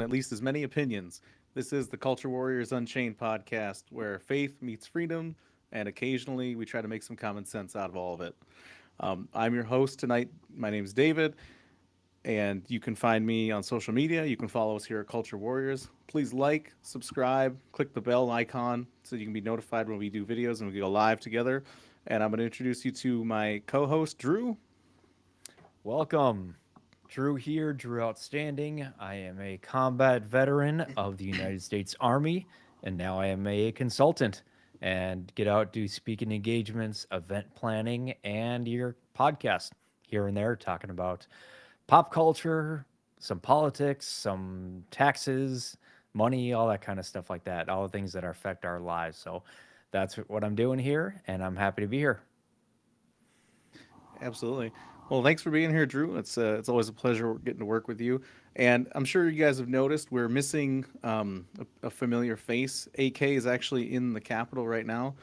at least as many opinions. This is the Culture Warriors Unchained podcast, where faith meets freedom, and occasionally we try to make some common sense out of all of it. I'm your host tonight. My name is David, and you can find me on social media. You can follow us here at Culture Warriors. Please like, subscribe, click the bell icon so you can be notified when we do videos and we go live together. And I'm going to introduce you to my co host, Drew. Welcome. Drew here, Drew Outstanding. I am a combat veteran of the United States Army, and now I am a consultant and get out, do speaking engagements, event planning, and your podcast here and there, talking about pop culture, some politics, some taxes, money, all that kind of stuff like that, all the things that affect our lives. So that's what I'm doing here, and I'm happy to be here. Absolutely. Well, thanks for being here, Drew. It's always a pleasure getting to work with you. And I'm sure you guys have noticed we're missing a familiar face. AK is actually in the Capitol right now.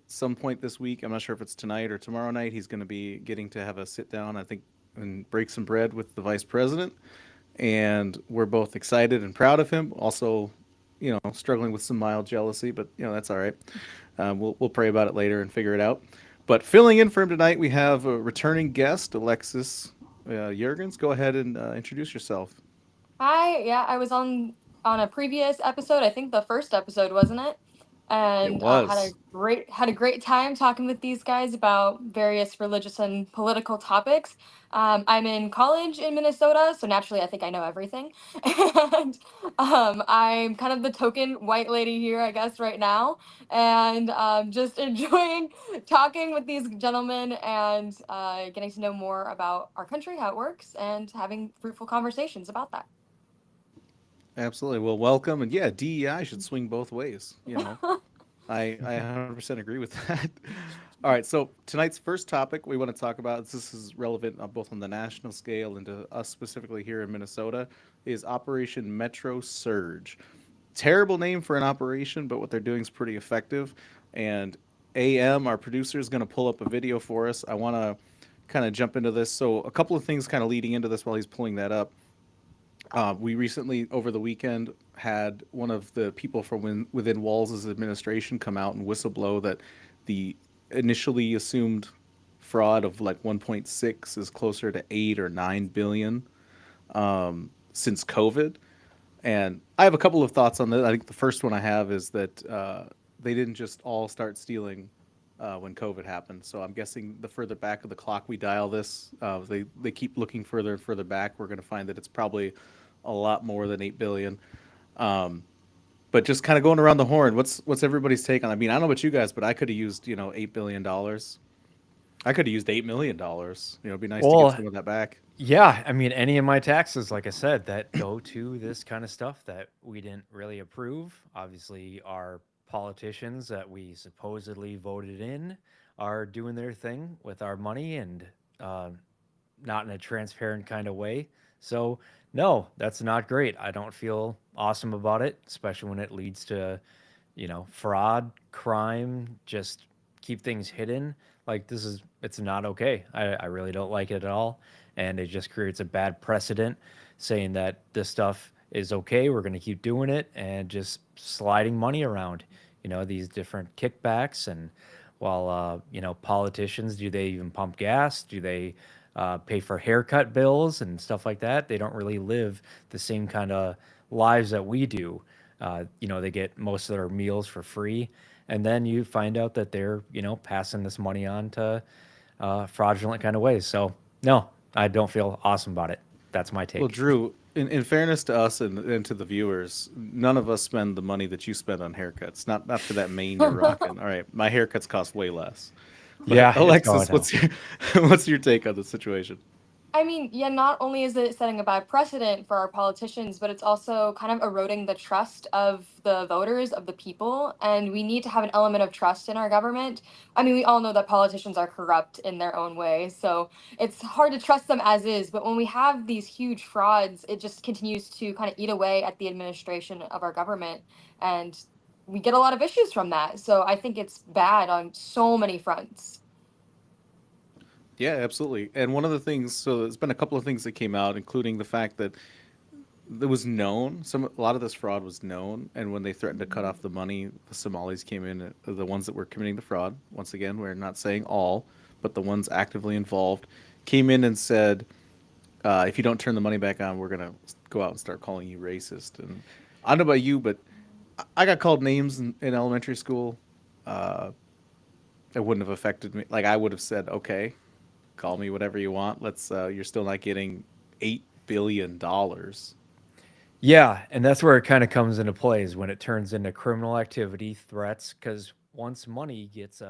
Some point this week, I'm not sure if it's tonight or tomorrow night, he's going to be getting to have a sit down, I think, and break some bread with the vice president. And we're both excited and proud of him. Also, struggling with some mild jealousy, but that's all right. We'll pray about it later and figure it out. But filling in for him tonight, we have a returning guest, Alexis Jurgens. Go ahead and introduce yourself. Hi, yeah, I was on a previous episode. I think the first episode, wasn't it? It And was. had a great time talking with these guys about various religious and political topics. I'm in college in Minnesota, so naturally I think I know everything. And I'm kind of the token white lady here, I guess, right now, and just enjoying talking with these gentlemen and getting to know more about our country, how it works, and having fruitful conversations about that. Absolutely. Well, welcome. And yeah, DEI should swing both ways. I 100% agree with that. All right. So tonight's first topic we want to talk about, this is relevant both on the national scale and to us specifically here in Minnesota, is Operation Metro Surge. Terrible name for an operation, but what they're doing is pretty effective. And AM, our producer, is going to pull up a video for us. I want to kind of jump into this. So, a couple of things kind of leading into this while he's pulling that up. We recently, over the weekend, had one of the people from within Walls' administration come out and whistleblow that the initially assumed fraud of like 1.6 is closer to 8 or 9 billion since COVID. And I have a couple of thoughts on that. I think the first one I have is that they didn't just all start stealing when COVID happened. So I'm guessing the further back of the clock we dial this, they keep looking further and further back. We're going to find that it's probably a lot more than 8 billion. Um, but just kind of going around the horn, what's everybody's take on? I mean, I don't know about you guys, but I could have used $8 billion. I could have used $8 million. It'd be nice to get Well, some of that back. yeah, I mean, any of my taxes, like I said, that go to this kind of stuff that we didn't really approve. Obviously, our politicians that we supposedly voted in are doing their thing with our money and uh, not in a transparent kind of way. So, no, that's not great. I don't feel awesome about it, especially when it leads to, fraud, crime, just keep things hidden. Like, it's not okay. I really don't like it at all. And it just creates a bad precedent saying that this stuff is okay. We're going to keep doing it and just sliding money around, these different kickbacks. And while, politicians, do they even pump gas? Do they pay for haircut bills and stuff like that? They don't really live the same kind of lives that we do. They get most of their meals for free, and then you find out that they're passing this money on to fraudulent kind of ways. So no, I don't feel awesome about it. That's my Well, take. Drew, in fairness to us and to the viewers, none of us spend the money that you spend on haircuts. Not for that mane you're rocking. All right, my haircuts cost way less. But Yeah, it's going Alexis, down. what's your what's your take on the situation? I mean, yeah, not only is it setting a bad precedent for our politicians, but it's also kind of eroding the trust of the voters, of the people. And we need to have an element of trust in our government. I mean, we all know that politicians are corrupt in their own way. So it's hard to trust them as is. But when we have these huge frauds, it just continues to kind of eat away at the administration of our government. And we get a lot of issues from that. So I think it's bad on so many fronts. Yeah, absolutely. And one of the things, so there's been a couple of things that came out, including the fact that it was known. A lot of this fraud was known, and when they threatened to cut off the money, the Somalis came in. The ones that were committing the fraud. Once again, we're not saying all, but the ones actively involved came in and said, "If you don't turn the money back on, we're gonna go out and start calling you racist." And I don't know about you, but I got called names in elementary school. Uh, it wouldn't have affected me. Like I would have said, "Okay, call me whatever you want. Let's. You're still not getting $8 billion." Yeah, and that's where it kind of comes into play is when it turns into criminal activity, threats, because once money gets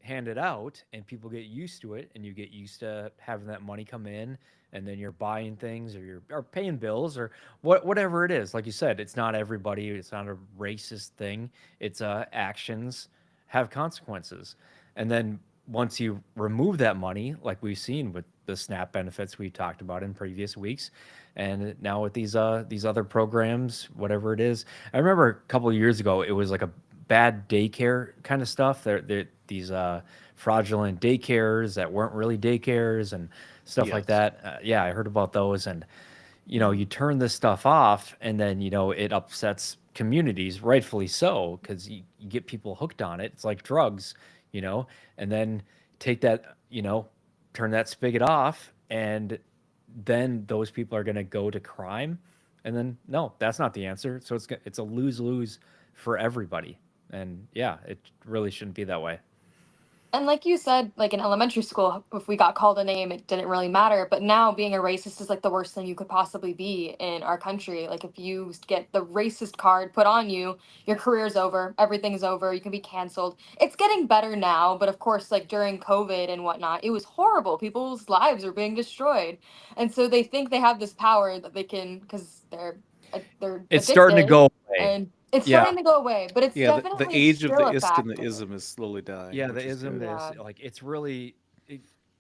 handed out and people get used to it, and you get used to having that money come in, and then you're buying things or you're or paying bills or whatever it is. Like you said, it's not everybody. It's not a racist thing. It's actions have consequences, and then once you remove that money, like we've seen with the SNAP benefits we talked about in previous weeks, and now with these other programs, whatever it is. I remember a couple of years ago, it was like a bad daycare kind of stuff. There these fraudulent daycares that weren't really daycares and stuff like Yes. that. Yeah, I heard about those, and you turn this stuff off, and then it upsets communities, rightfully so, because you get people hooked on it. It's like drugs, you know, and then take that, turn that spigot off, and then those people are going to go to crime, and then no, that's not the answer. So it's a lose lose for everybody, and yeah, it really shouldn't be that way. And like you said, like in elementary school, if we got called a name, it didn't really matter. But now being a racist is like the worst thing you could possibly be in our country. Like if you get the racist card put on you, your career's over, everything's over, you can be canceled. It's getting better now, but of course, like during COVID and whatnot, it was horrible. People's lives are being destroyed. And so they think they have this power that they can, because they're It's starting to addicted, go away. and it's Yeah, starting to go away, but it's Yeah, the definitely age of still the a ist and the factor. ism is slowly dying, yeah, the which is ism good. is Yeah, like it's really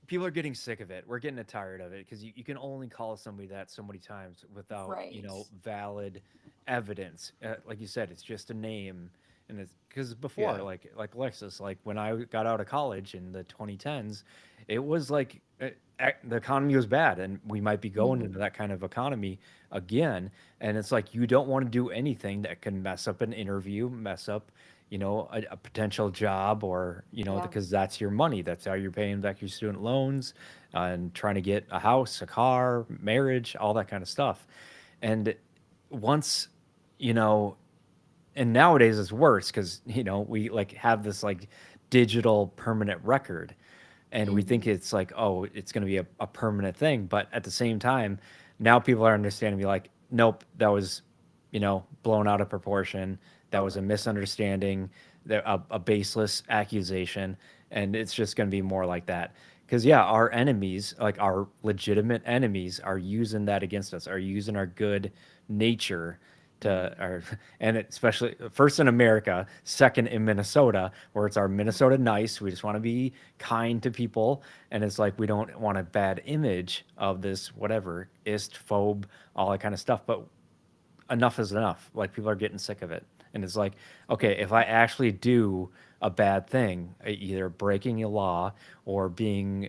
people are getting sick of it. We're getting tired of it because you can only call somebody that so many times without right. valid evidence. Like you said, it's just a name, and it's because before, Yeah. like Alexis, like when I got out of college in the 2010s, it was like the economy was bad, and we might be going Mhm. into that kind of economy again. And it's like you don't want to do anything that can mess up an interview, mess up a potential job, or Yeah. because that's your money, that's how you're paying back your student loans, and trying to get a house, a car, marriage, all that kind of stuff. And once you know and nowadays it's worse because we like have this like digital permanent record, and we think Mhm. it's like, oh, it's going to be a permanent thing, but at the same time, now people are understanding, be like, nope, that was blown out of proportion, that was a Totally. misunderstanding, a baseless accusation, and it's just going to be more like that. Because yeah, our enemies, like our legitimate enemies, are using that against us, are using our good nature to Mm. our and especially first in America, second in Minnesota, where it's our Minnesota nice. We just want to be kind to people, and it's like we don't want a bad image of this whatever ist phobe, all that kind of stuff. But enough is enough. Like people are getting sick of it, and it's like, okay, if I actually do a bad thing, either breaking a law or being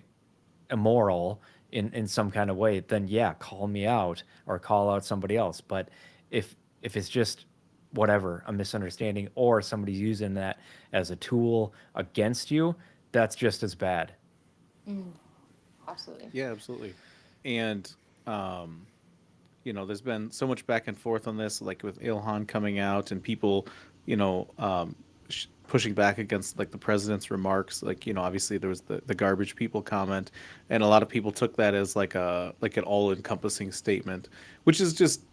immoral in some kind of way, then yeah, call me out or call out somebody else. But if it's just whatever, a misunderstanding, or somebody's using that as a tool against you, that's just as bad. Mhm. Absolutely. Yeah, absolutely. And um, there's been so much back and forth on this, like with Ilhan coming out and people, pushing back against like the president's remarks. Like, obviously there was the garbage people comment, and a lot of people took that as like an all-encompassing statement, which is just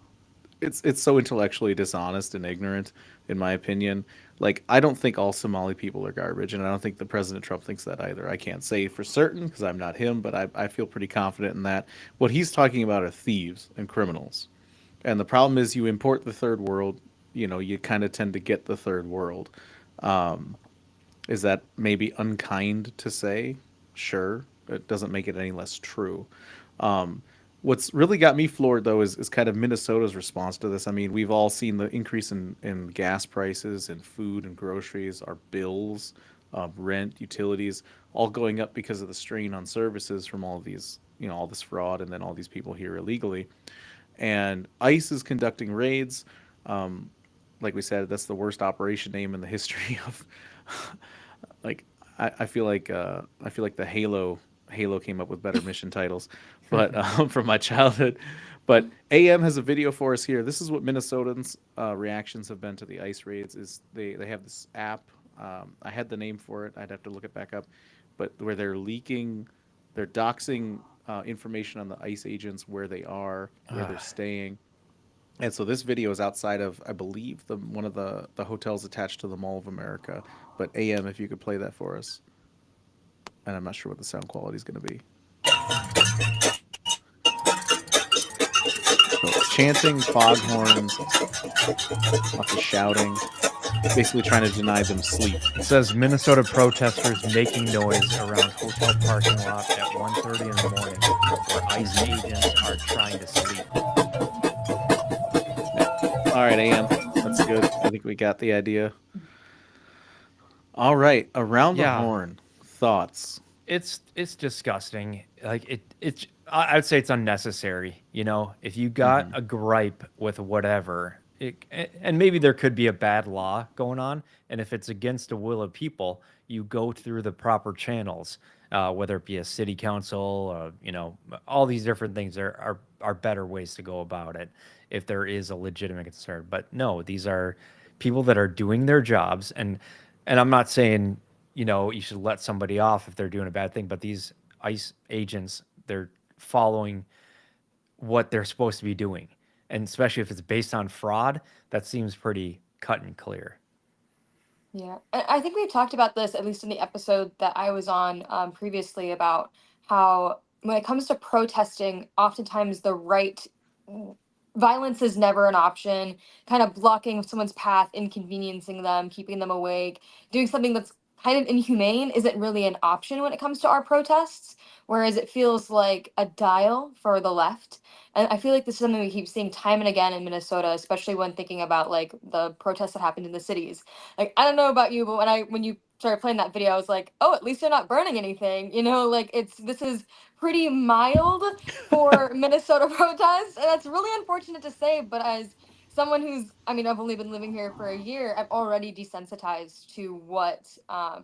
it's so intellectually dishonest and ignorant, in my opinion. Like, I don't think all Somali people are garbage, and I don't think the President Trump thinks that either. I can't say for certain because I'm not him, but I feel pretty confident in that. What he's talking about are thieves and criminals. And the problem is, you import the third world, you kind of tend to get the third world. Um, is that maybe unkind to say? Sure. It doesn't make it any less true. Um, what's really got me floored, though, is kind of Minnesota's response to this. I mean, we've all seen the increase in gas prices and food and groceries, our bills, rent, utilities, all going up because of the strain on services from all of these, all this fraud, and then all these people here illegally. and ICE is conducting raids. Um, like we said, that's the worst operation name in the history of. like, I feel like the Halo came up with better mission titles, but from my childhood. But AM has a video for us here. This is what Minnesotans' reactions have been to the ICE raids. Is they have this app. I had the name for it. I'd have to look it back up, but where they're doxing information on the ICE agents, where they are, where they're staying. And so this video is outside of, I believe, the one of the hotels attached to the Mall of America. But AM, if you could play that for us, and I'm not sure what the sound quality is going to be. So it's chanting, foghorns, lots of shouting, basically trying to deny them sleep. It says Minnesota protesters making noise around hotel parking lot at 1:30 in the morning, where ICE agents are trying to sleep. All right, AM, that's good. I think we got the idea. All right, around the horn, thoughts. It's disgusting. Like I'd say it's unnecessary. You know, if you got a gripe with whatever, and maybe there could be a bad law going on, and if it's against the will of people, you go through the proper channels, whether it be a city council, you know, all these different things. There are better ways to go about it if there is a legitimate concern. But no, these are people that are doing their jobs, and I'm not saying, you know, you should let somebody off if they're doing a bad thing, but these ICE agents, they're following what they're supposed to be doing. And especially if it's based on fraud, that seems pretty cut and clear. Yeah, I think we've talked about this, at least in the episode that I was on previously, about how when it comes to protesting, oftentimes the right violence is never an option, kind of blocking someone's path, inconveniencing them, keeping them awake, doing something that's kind of inhumane isn't really an option when it comes to our protests, whereas it feels like a dial for the left. And I feel like this is something we keep seeing time and again in Minnesota, especially when thinking about like the protests that happened in the cities. Like, I don't know about you, but when you started playing that video, I was like, oh, at least they're not burning anything. You know, like this is pretty mild for Minnesota protests, and that's really unfortunate to say. But as someone who's, I mean, I've only been living here for a year, I'm already desensitized to what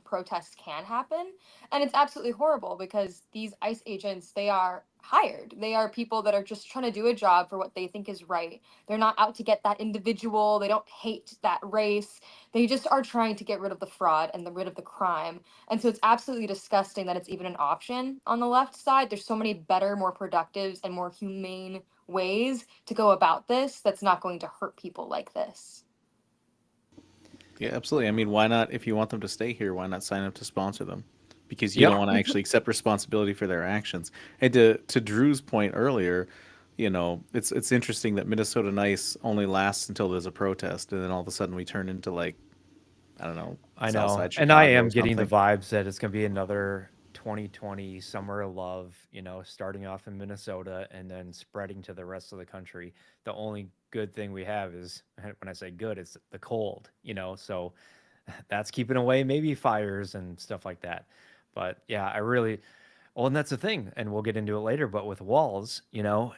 protests can happen, and it's absolutely horrible because these ICE agents, they are hired. They are people that are just trying to do a job for what they think is right. They're not out to get that individual. They don't hate that race. They just are trying to get rid of the fraud and rid of the crime. And so it's absolutely disgusting that it's even an option on the left side. There's so many better, more productive, and more humane ways to go about this that's not going to hurt people like this. Yeah, absolutely. I mean, why not? If you want them to stay here, why not sign up to sponsor them? Because you don't want to actually accept responsibility for their actions. And to Drew's point earlier, you know, it's interesting that Minnesota Nice only lasts until there's a protest, and then all of a sudden we turn into like, I don't know, I know. Southside And I Chicago am or getting the something. vibes that it's going to be another 2020 summer of love, you know, starting off in Minnesota and then spreading to the rest of the country. The only good thing we have is, when I say good, it's the cold, you know, so that's keeping away maybe fires and stuff like that. But yeah, I really, well, and that's the thing, and we'll get into it later, but with walls, you know,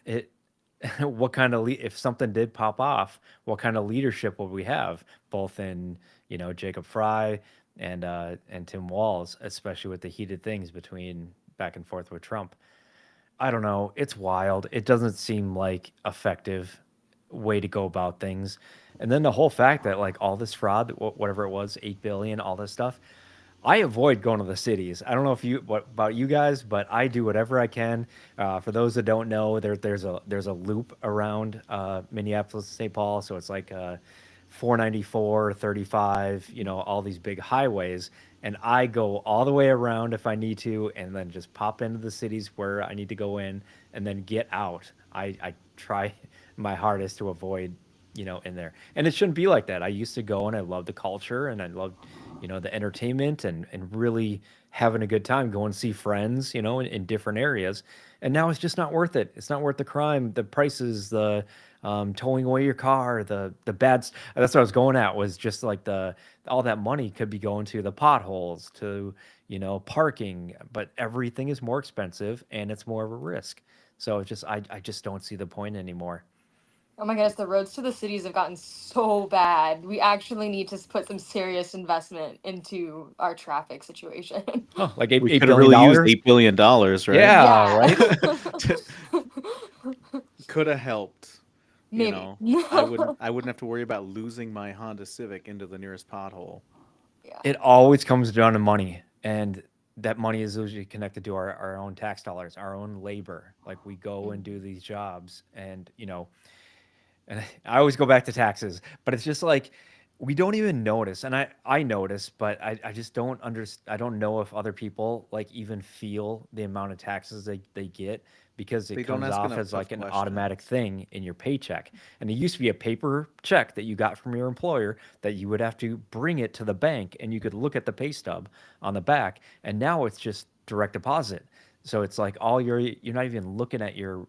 what kind of if something did pop off, what kind of leadership will we have, both in, you know, Jacob Fry and Tim Walz, especially with the heated things between back and forth with Trump. I don't know. It's wild. It doesn't seem like effective way to go about things. And then the whole fact that like all this fraud, whatever it was, 8 billion, all this stuff. I avoid going to the cities. I don't know if what about you guys, but I do whatever I can. For those that don't know, there's a loop around Minneapolis, St. Paul, so it's like 494, 35, you know, all these big highways, and I go all the way around if I need to, and then just pop into the cities where I need to go in, and then get out. I try my hardest to avoid, you know, in there, and it shouldn't be like that. I used to go and I loved the culture and I loved, you know, the entertainment and really having a good time, going to see friends, you know, in different areas. And now it's just not worth it. It's not worth the crime, the prices, the towing away your car, the that's what I was going at, was just like all that money could be going to the potholes, to, you know, parking, but everything is more expensive and it's more of a risk. So it's just, I just don't see the point anymore. Oh my goodness, the roads to the cities have gotten so bad. We actually need to put some serious investment into our traffic situation. Oh, like We $8 could have billion really used dollars? $8 billion, right? Yeah, Yeah. right. Could have helped. You Maybe. know, I wouldn't have to worry about losing my Honda Civic into the nearest pothole. Yeah. It always comes down to money, and that money is usually connected to our own tax dollars, our own labor. Like we go and do these jobs, and and I always go back to taxes, but it's just like we don't even notice. And I notice, but I just don't I don't know if other people like even feel the amount of taxes they get because it They don't comes ask off enough as tough like an questions. automatic thing in your paycheck. And it used to be a paper check that you got from your employer that you would have to bring it to the bank and you could look at the pay stub on the back. And now it's just direct deposit. So it's like you're not even looking at your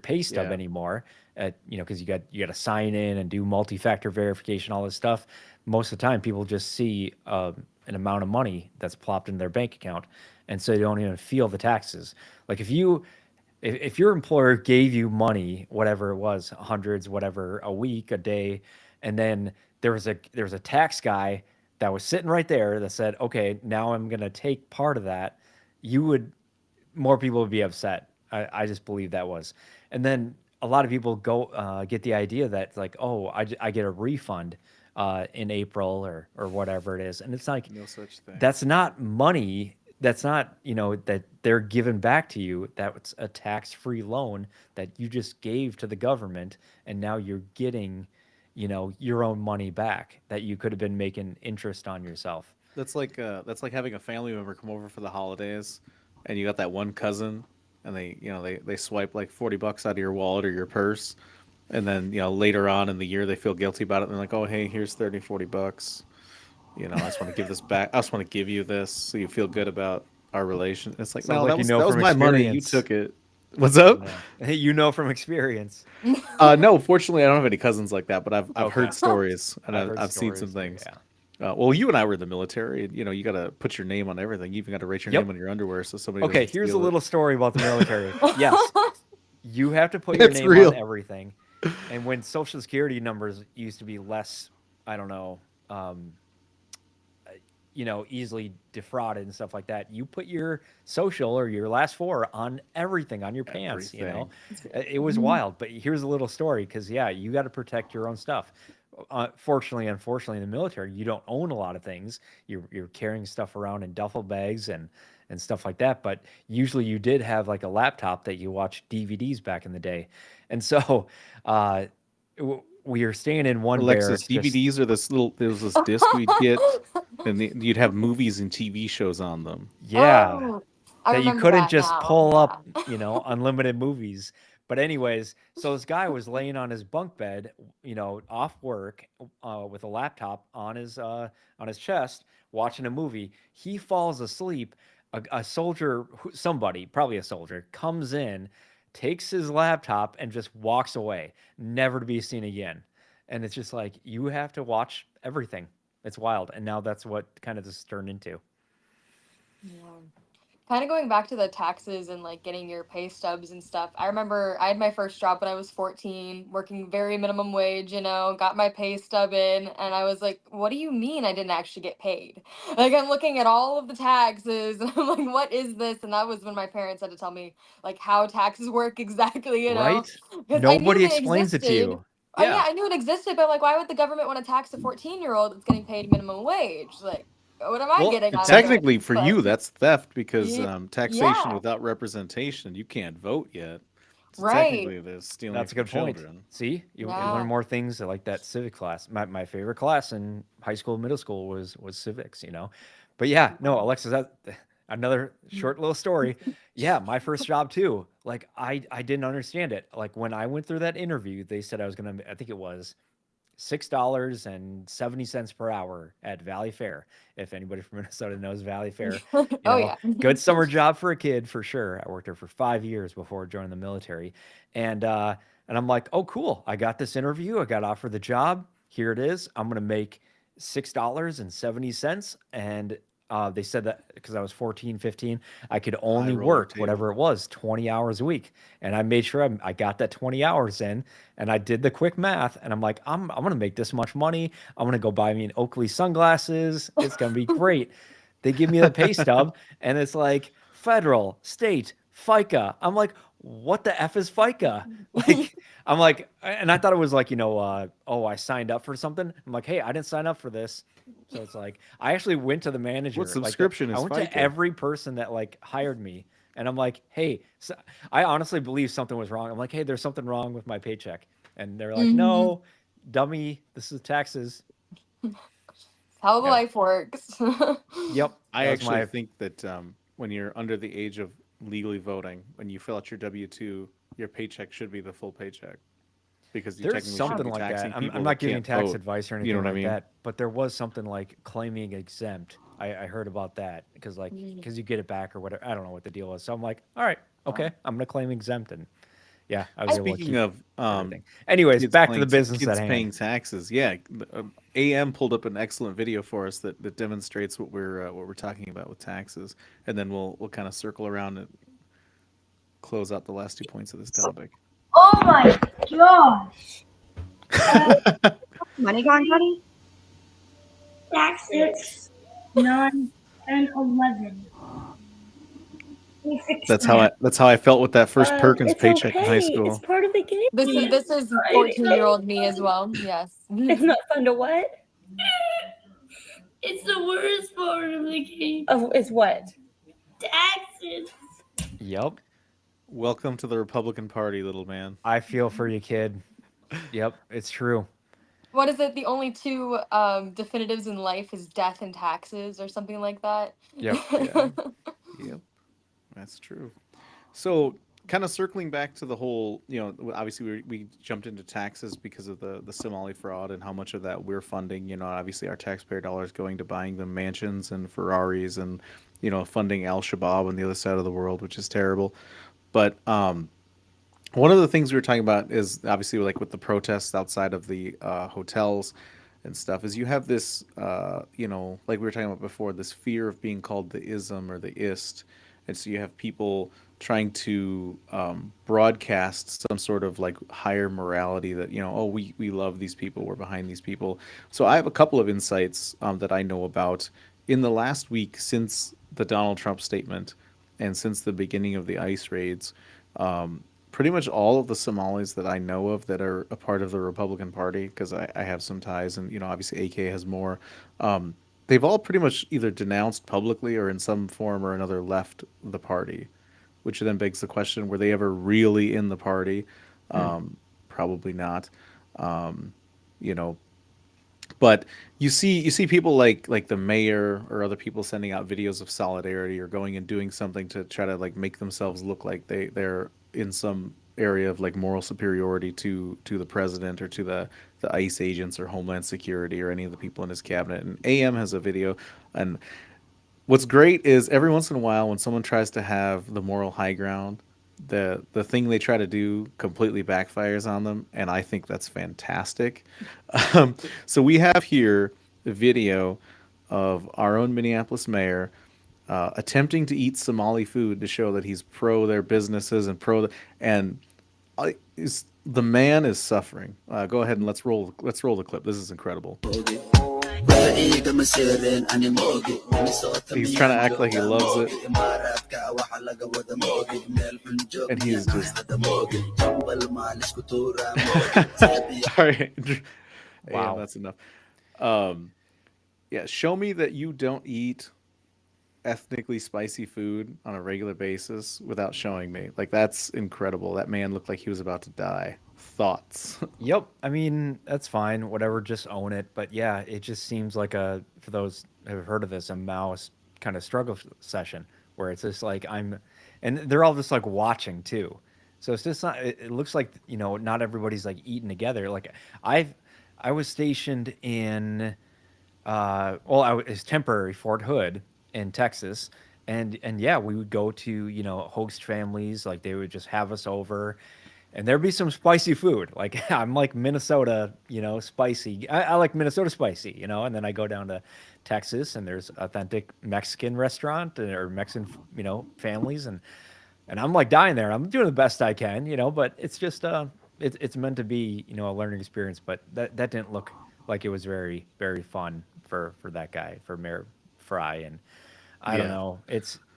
pay stub Yeah. anymore at because you got to sign in and do multi-factor verification, all this stuff. Most of the time people just see an amount of money that's plopped in their bank account, and so they don't even feel the taxes. Like if your employer gave you money, whatever it was, hundreds, whatever, a week, a day, and then there was a tax guy that was sitting right there that said, okay, now I'm going to take part of that, you would more people would be upset. I just believe that was. And then a lot of people get the idea that like, oh, I get a refund in April or whatever it is. And it's like, No such thing. that's not money. That's not, that they're giving back to you. That's a tax-free loan that you just gave to the government. And now you're getting, your own money back that you could have been making interest on yourself. That's like having a family member come over for the holidays, and you got that one cousin, and they swipe like $40 out of your wallet or your purse, and then later on in the year they feel guilty about it, and they're like, oh hey, here's 30-40 bucks. I just want to give this back. I just want to give you this so you feel good about our relation. It's like, Sounds no, like that was from my money. You experience. took it. What's up? From experience. No, fortunately, I don't have any cousins like that, but I've Okay. heard stories and I've heard I've seen some stories. things. Yeah. Well, you and I were in the military. And, you got to put your name on everything. You even got to write your Yep. name on your underwear so somebody. Okay, doesn't here's a steal it. little story about the military. Yes, you have to put your It's name real. on everything. And when Social Security numbers used to be less, I don't know, easily defrauded and stuff like that, you put your social or your last four on everything, on your pants. Everything. It was wild. But here's a little story because you got to protect your own stuff. Unfortunately, in the military, you don't own a lot of things. You're carrying stuff around in duffel bags and stuff like that. But usually, you did have like a laptop that you watched DVDs back in the day, and so we were staying in one Alexis, barracks. DVDs are there was this disc we'd get, and you'd have movies and TV shows on them. Yeah. Oh, I That you remember couldn't that just now. pull Yeah. up, unlimited movies. But anyways, so this guy was laying on his bunk bed, off work, with a laptop on his chest, watching a movie. He falls asleep. A soldier, somebody, probably a soldier, comes in, takes his laptop, and just walks away, never to be seen again. And it's just like you have to watch everything. It's wild, and now that's what kind of this turned into. Yeah. Kind of going back to the taxes and like getting your pay stubs and stuff. I remember I had my first job when I was 14, working very minimum wage, got my pay stub in, and I was like, what do you mean I didn't actually get paid? Like, I'm looking at all of the taxes, and I'm like, what is this? And that was when my parents had to tell me like how taxes work exactly, Right? because I knew Nobody they explains it to existed. you. Oh yeah, Yeah. I knew it existed, but like, why would the government want to tax a 14-year-old that's getting paid minimum wage? Like, what am I Well, getting And out of it? technically, for But you, that's theft because yeah, taxation yeah, without representation, you can't vote yet. So right. technically, they're stealing That's a from good point. children. See, you learn Yeah. more things like that civic class. My favorite class in high school, middle school was civics. But yeah, no, Alexis, another short little story. Yeah, my first job too. Like I didn't understand it. Like when I went through that interview, they said I think it was $6.70 per hour at Valley Fair. If anybody from Minnesota knows Valley Fair, Oh yeah. good summer job for a kid for sure. I worked there for 5 years before joining the military, and I'm like, oh cool, I got this interview, I got offered the job. Here it is. I'm gonna make $6.70, and they said that because I was 14, 15, I could High only roller work table. whatever it was, 20 hours a week. And I made sure I got that 20 hours in, and I did the quick math, and I'm like, I'm going to make this much money. I'm going to go buy me an Oakley sunglasses. It's going to be great. They give me the pay stub, and it's like federal, state, FICA. I'm like, what the F is FICA? Like, I'm like, and I thought it was like, oh, I signed up for something. I'm like, hey, I didn't sign up for this. So it's like, I actually went to the manager. What Like, subscription I is went to FICA? every person that like hired me, and I'm like, hey, so I honestly believe something was wrong. I'm like, hey, there's something wrong with my paycheck, and they're like, Mhm. no, dummy, this is taxes. How Yeah. life works. Yep, I that was actually my think that when you're under the age of legally voting, when you fill out your W-2, your paycheck should be the full paycheck because you There's technically shouldn't something be like that. taxing I'm people not that giving can't tax vote. advice or You know anything what I like mean? that, but there was something like claiming exempt. I heard about that because you get it back or whatever. I don't know what the deal is. So I'm like, all right, okay, I'm gonna claim exempt, and yeah, I was I able to Speaking keep of everything. Anyways, back to the business at kids hand. paying taxes, yeah, AM pulled up an excellent video for us that demonstrates what we're talking about with taxes, and then we'll kind of circle around and close out the last 2 points of this topic. Oh my gosh. Money gone, Daddy? Taxes. 9, 10, 11. That's how I felt with that first Perkins It's paycheck in high okay. It's school. part of the game. this is 14-year-old me as well. Yes. It's not fun to what? It's the worst part of the game. It's what? Taxes. Yep, Welcome to the Republican Party, little man. I feel for you, kid. Yep, it's true. What is it? The only two definitives in life is death and taxes, or something like that. Yep. Yeah. Yep, that's true. So, kind of circling back to the whole, obviously we jumped into taxes because of the Somali fraud and how much of that we're funding. Obviously our taxpayer dollars going to buying them mansions and Ferraris and, funding Al Shabaab on the other side of the world, which is terrible. But one of the things we were talking about is obviously like with the protests outside of the hotels and stuff is you have this, like we were talking about before, this fear of being called the ism or the ist. And so you have people trying to broadcast some sort of like higher morality that, oh, we love these people, we're behind these people. So I have a couple of insights that I know about in the last week since the Donald Trump statement and since the beginning of the ICE raids. Pretty much all of the Somalis that I know of that are a part of the Republican Party, because I have some ties, and obviously AK has more. They've all pretty much either denounced publicly or in some form or another left the party, which then begs the question: were they ever really in the party? Probably not. You know, but you see people like the mayor or other people sending out videos of solidarity or going and doing something to try to like make themselves look like they're in some area of like moral superiority to the president or to the ICE agents or Homeland Security or any of the people in his cabinet. And AM has a video, and what's great is every once in a while when someone tries to have the moral high ground, the thing they try to do completely backfires on them, and I think that's fantastic. So we have here a video of our own Minneapolis mayor attempting to eat Somali food to show that he's pro their businesses and and the man is suffering. Go ahead and let's roll the clip. This is incredible. He's trying to act like he loves it, and he's just all right. Yeah, Wow. that's enough. Yeah, show me that you don't eat ethnically spicy food on a regular basis without showing me. Like that's incredible. That man looked like he was about to die. Thoughts? Yep. I mean, that's fine. Whatever, just own it. But yeah, it just seems like for those who have heard of this, a Maoist kind of struggle session where it's just like and they're all just like watching too. So it's just not, it looks like, not everybody's like eating together. Like I was stationed in, I was temporary Fort Hood in Texas. And yeah, we would go to, host families, like they would just have us over and there'd be some spicy food. Like I'm like Minnesota, spicy. I like Minnesota spicy, and then I go down to Texas and there's authentic Mexican restaurant or Mexican, families, and I'm like dying there. I'm doing the best I can, but it's just it's meant to be, a learning experience. But that didn't look like it was very, very fun for that guy, for Mayor Fry, and I don't Yeah. know.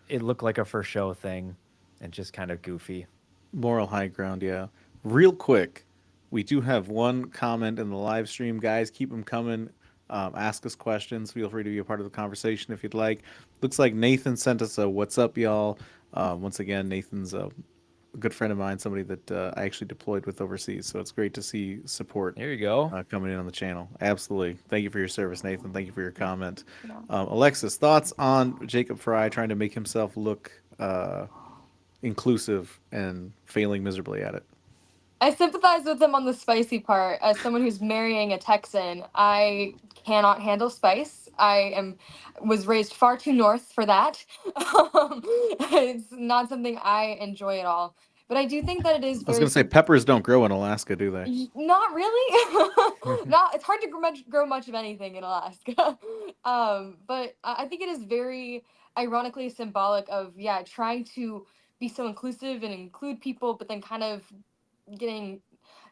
It looked like a for show thing, and just kind of goofy. Moral high ground, yeah. Real quick, we do have one comment in the live stream, guys. Keep them coming. Ask us questions. Feel free to be a part of the conversation if you'd like. Looks like Nathan sent us a "What's up, y'all?" Once again, Nathan's a good friend of mine, somebody that I actually deployed with overseas. So it's great to see support There you go. coming in on the channel. Absolutely. Thank you for your service, Nathan. Thank you for your comment. Yeah. Alexis, thoughts on Jacob Fry trying to make himself look inclusive and failing miserably at it? I sympathize with him on the spicy part. As someone who's marrying a Texan, I cannot handle spice. Was raised far too north for that. It's not something I enjoy at all. But I do think that it is I was very going to say peppers don't grow in Alaska, do they? Not really. Not. It's hard to grow much of anything in Alaska. But I think it is very ironically symbolic of trying to be so inclusive and include people, but then kind of getting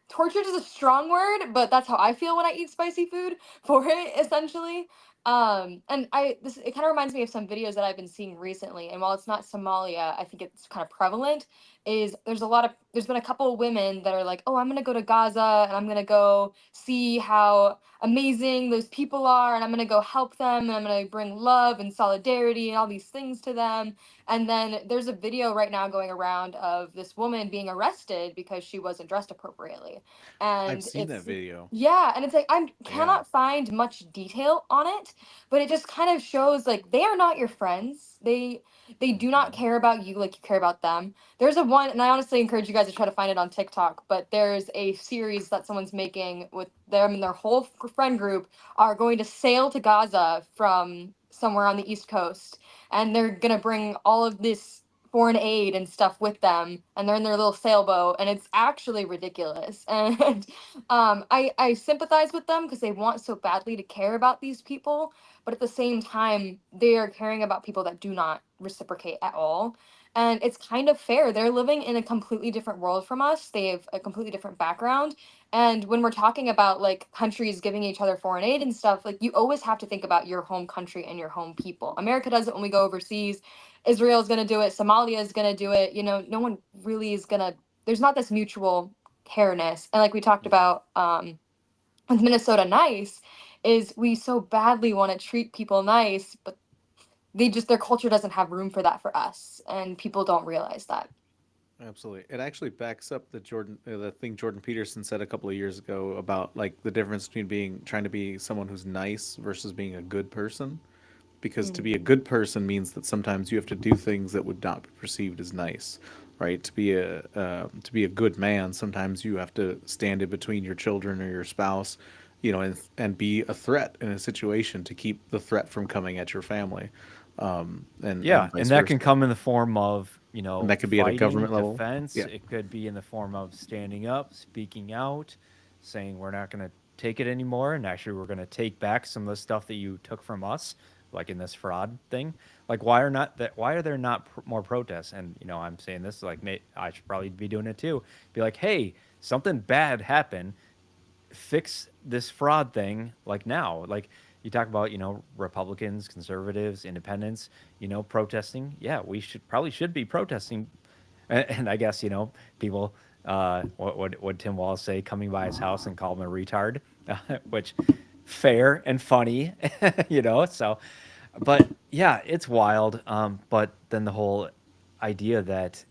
tortured is a strong word, but that's how I feel when I eat spicy food for it, essentially. And it kind of reminds me of some videos that I've been seeing recently. And while it's not Somalia, I think it's kind of prevalent. There's been a couple of women that are like, oh, I'm gonna go to Gaza and I'm gonna go see how amazing those people are, and I'm gonna go help them, and I'm gonna bring love and solidarity and all these things to them. And then there's a video right now going around of this woman being arrested because she wasn't dressed appropriately. And I've seen that video. yeah, and it's like I cannot find much detail on it, but it just kind of shows like they are not your friends. They do not care about you like you care about them. There's a one, and I honestly encourage you guys to try to find it on TikTok, but there's a series that someone's making with them and their whole friend group are going to sail to Gaza from somewhere on the East Coast, and they're going to bring all of this foreign aid and stuff with them, and they're in their little sailboat, and it's actually ridiculous. And I sympathize with them because they want so badly to care about these people, but at the same time they are caring about people that do not reciprocate at all. And it's kind of fair. They're living in a completely different world from us. They have a completely different background. And when we're talking about like countries giving each other foreign aid and stuff, like you always have to think about your home country and your home people. America does it when we go overseas. Israel is going to do it. Somalia is going to do it. No one really is going to, there's not this mutual careness. And like we talked about with Minnesota Nice, is we so badly want to treat people nice, but their culture doesn't have room for that for us. And people don't realize that. Absolutely. It actually backs up the thing Jordan Peterson said a couple of years ago about like the difference between trying to be someone who's nice versus being a good person. Because to be a good person means that sometimes you have to do things that would not be perceived as nice, right? To be a good man, sometimes you have to stand in between your children or your spouse, and be a threat in a situation to keep the threat from coming at your family. And Yeah, vice and that versa. can come in the form of, And that could be at a fighting, government level. defense. Yeah. It could be in the form of standing up, speaking out, saying we're not going to take it anymore, and actually we're going to take back some of the stuff that you took from us, like in this fraud thing. Like, why are there not more protests? And I'm saying this like, I should probably be doing it too. Be like, hey, something bad happened. Fix this fraud thing like now. Like you talk about, Republicans, conservatives, independents, protesting. Yeah, we should be protesting. And I guess, people, what would Tim Walz say, coming by his house and call him a retard, which fair and funny, so, but yeah, it's wild. But then the whole idea that,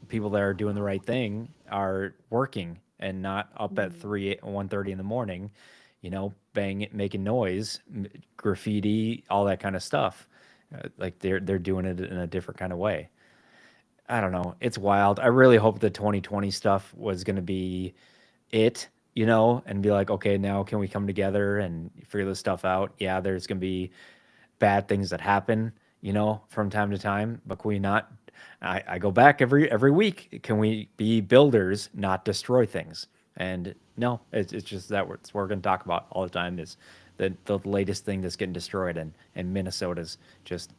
people that are doing the right thing are working and not up at 1:30 in the morning, making noise, graffiti, all that kind of stuff. Like they're doing it in a different kind of way. I don't know. It's wild. I really hope the 2020 stuff was going to be it, and be like, okay, now can we come together and figure this stuff out? Yeah, there's going to be bad things that happen, from time to time, but can we not I go back every week. Can we be builders, not destroy things? And no, it's just that what we're going to talk about all the time is the latest thing that's getting destroyed, and Minnesota's just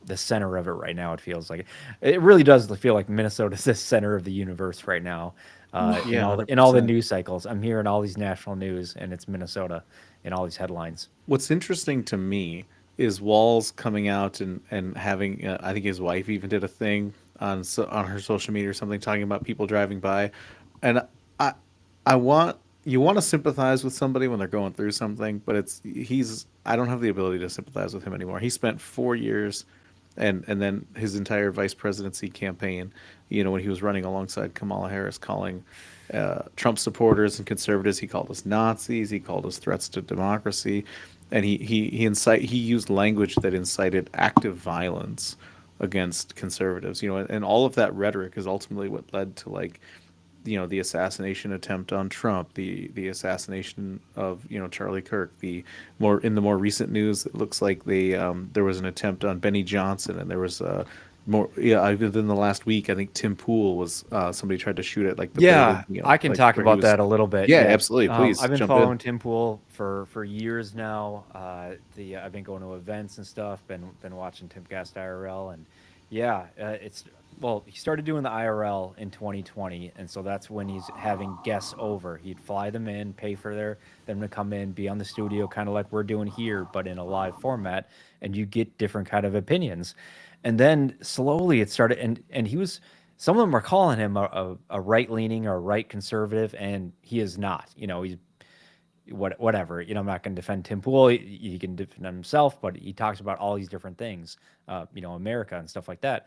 the center of it right now. It feels like it really does feel like Minnesota's the center of the universe right now. Yeah, In all the 100%. news cycles, I'm hearing all these national news, and it's Minnesota in all these headlines. What's interesting to me is Walls coming out and having I think his wife even did a thing on her social media or something talking about people driving by, and I I want you want to sympathize with somebody when they're going through something, but he's I don't have the ability to sympathize with him anymore. He spent 4 years and then his entire vice presidency campaign, when he was running alongside Kamala Harris, calling Trump supporters and conservatives, he called us Nazis, he called us threats to democracy, and he used language that incited active violence against conservatives. And all of that rhetoric is ultimately what led to the assassination attempt on Trump, the assassination of Charlie Kirk. In the more recent news, it looks like there was an attempt on Benny Johnson, and there was more within the last week. I think Tim Pool was somebody tried to shoot at the Yeah, building, I can like, talk where he about was. that a little bit. Yeah, absolutely. Please I've been jump in. following Tim Pool for years now. I've been going to events and stuff. Been watching Timcast IRL, and yeah, he started doing the IRL in 2020, and so that's when he's having guests over. He'd fly them in, pay for them to come in, be on the studio, kind of like we're doing here, but in a live format, and you get different kind of opinions. And then slowly it started, and some of them are calling him a right leaning or a right conservative, and he is not. He's whatever. I'm not going to defend Tim Pool. He can defend himself, but he talks about all these different things, America and stuff like that.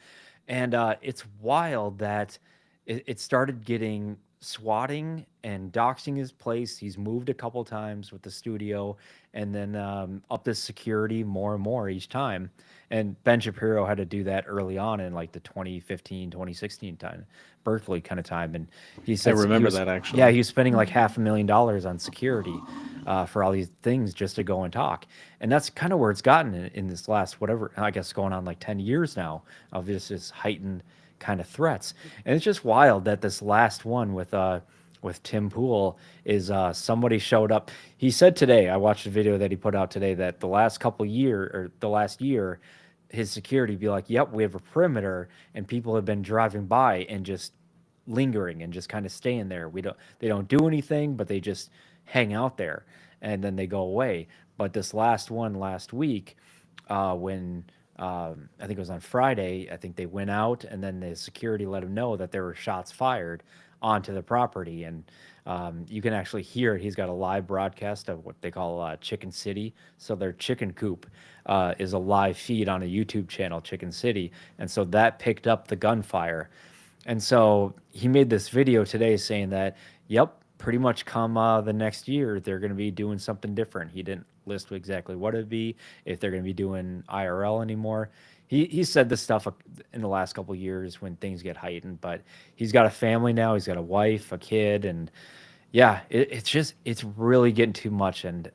And it's wild that it started getting swatting and doxing his place. He's moved a couple times with the studio, and then up this security more and more each time. And Ben Shapiro had to do that early on in like the 2015, 2016 time, Berkeley kind of time. And he I said remember that actually. yeah, he was spending like $500,000 on security for all these things just to go and talk. And that's kind of where it's gotten in this last, whatever, I guess going on like 10 years now of this heightened kind of threats. And it's just wild that this last one with Tim Pool is somebody showed up. He said today, I watched a video that he put out today, that the last year, his security be like, yep, we have a perimeter, and people have been driving by and just lingering and just kind of staying there. They don't do anything, but they just hang out there, and then they go away. But this last week, when I think it was on Friday, I think they went out, and then the security let them know that there were shots fired onto the property, and you can actually hear it. He's got a live broadcast of what they call Chicken City. So their chicken coop is a live feed on a YouTube channel, Chicken City, and so that picked up the gunfire. And so he made this video today saying that, yep, pretty much come the next year, they're going to be doing something different. He didn't list exactly what it'd be, if they're going to be doing IRL anymore. He said this stuff in the last couple of years when things get heightened, but he's got a family now. He's got a wife, a kid, and yeah, it's really getting too much. And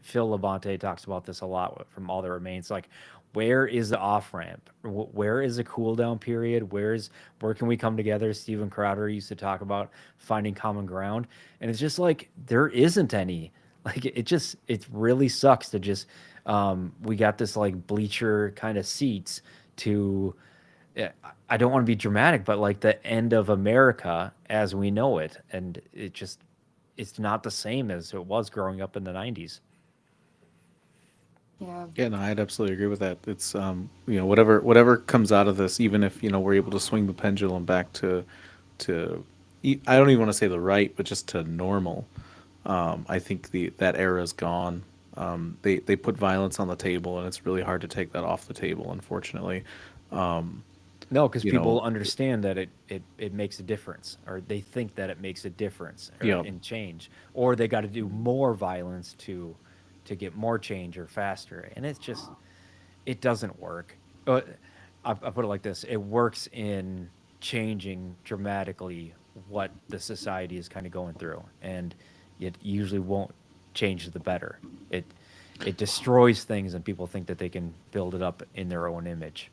Phil Labonte talks about this a lot from All That Remains. Like, where is the off ramp? Where is the cool down period? Where can we come together? Steven Crowder used to talk about finding common ground, and it's just like there isn't any. Like it really sucks to just we got this like bleacher kind of seats to. I don't want to be dramatic, but like the end of America as we know it, and it's not the same as it was growing up in the 90s. Yeah. Yeah, no, I'd absolutely agree with that. It's whatever comes out of this, even if we're able to swing the pendulum back to I don't even want to say the right, but just to normal. I think that era is gone. They put violence on the table, and it's really hard to take that off the table, unfortunately. No, because You people know, understand that it makes a difference, or they think that it makes a difference Yeah. in change, or they got to do more violence to get more change or faster, and it doesn't work. I put it like this: it works in changing dramatically what the society is kind of going through, and it usually won't change to the better. It destroys things, and people think that they can build it up in their own image.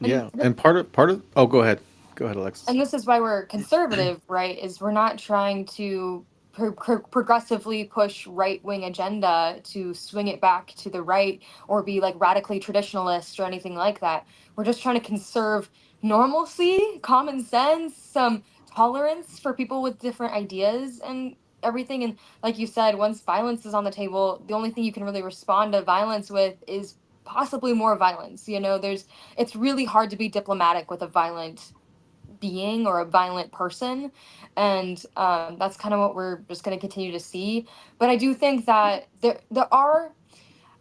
Yeah, And and part of oh, go ahead, Alexis. and this is why we're conservative, right? Is we're not trying to progressively push right wing agenda to swing it back to the right or be like radically traditionalist or anything like that. We're just trying to conserve normalcy, common sense, some tolerance for people with different ideas and everything. And like you said, once violence is on the table, the only thing you can really respond to violence with is possibly more violence. You know, it's really hard to be diplomatic with a violent being or a violent person, and that's kind of what we're just going to continue to see. But I do think that there are,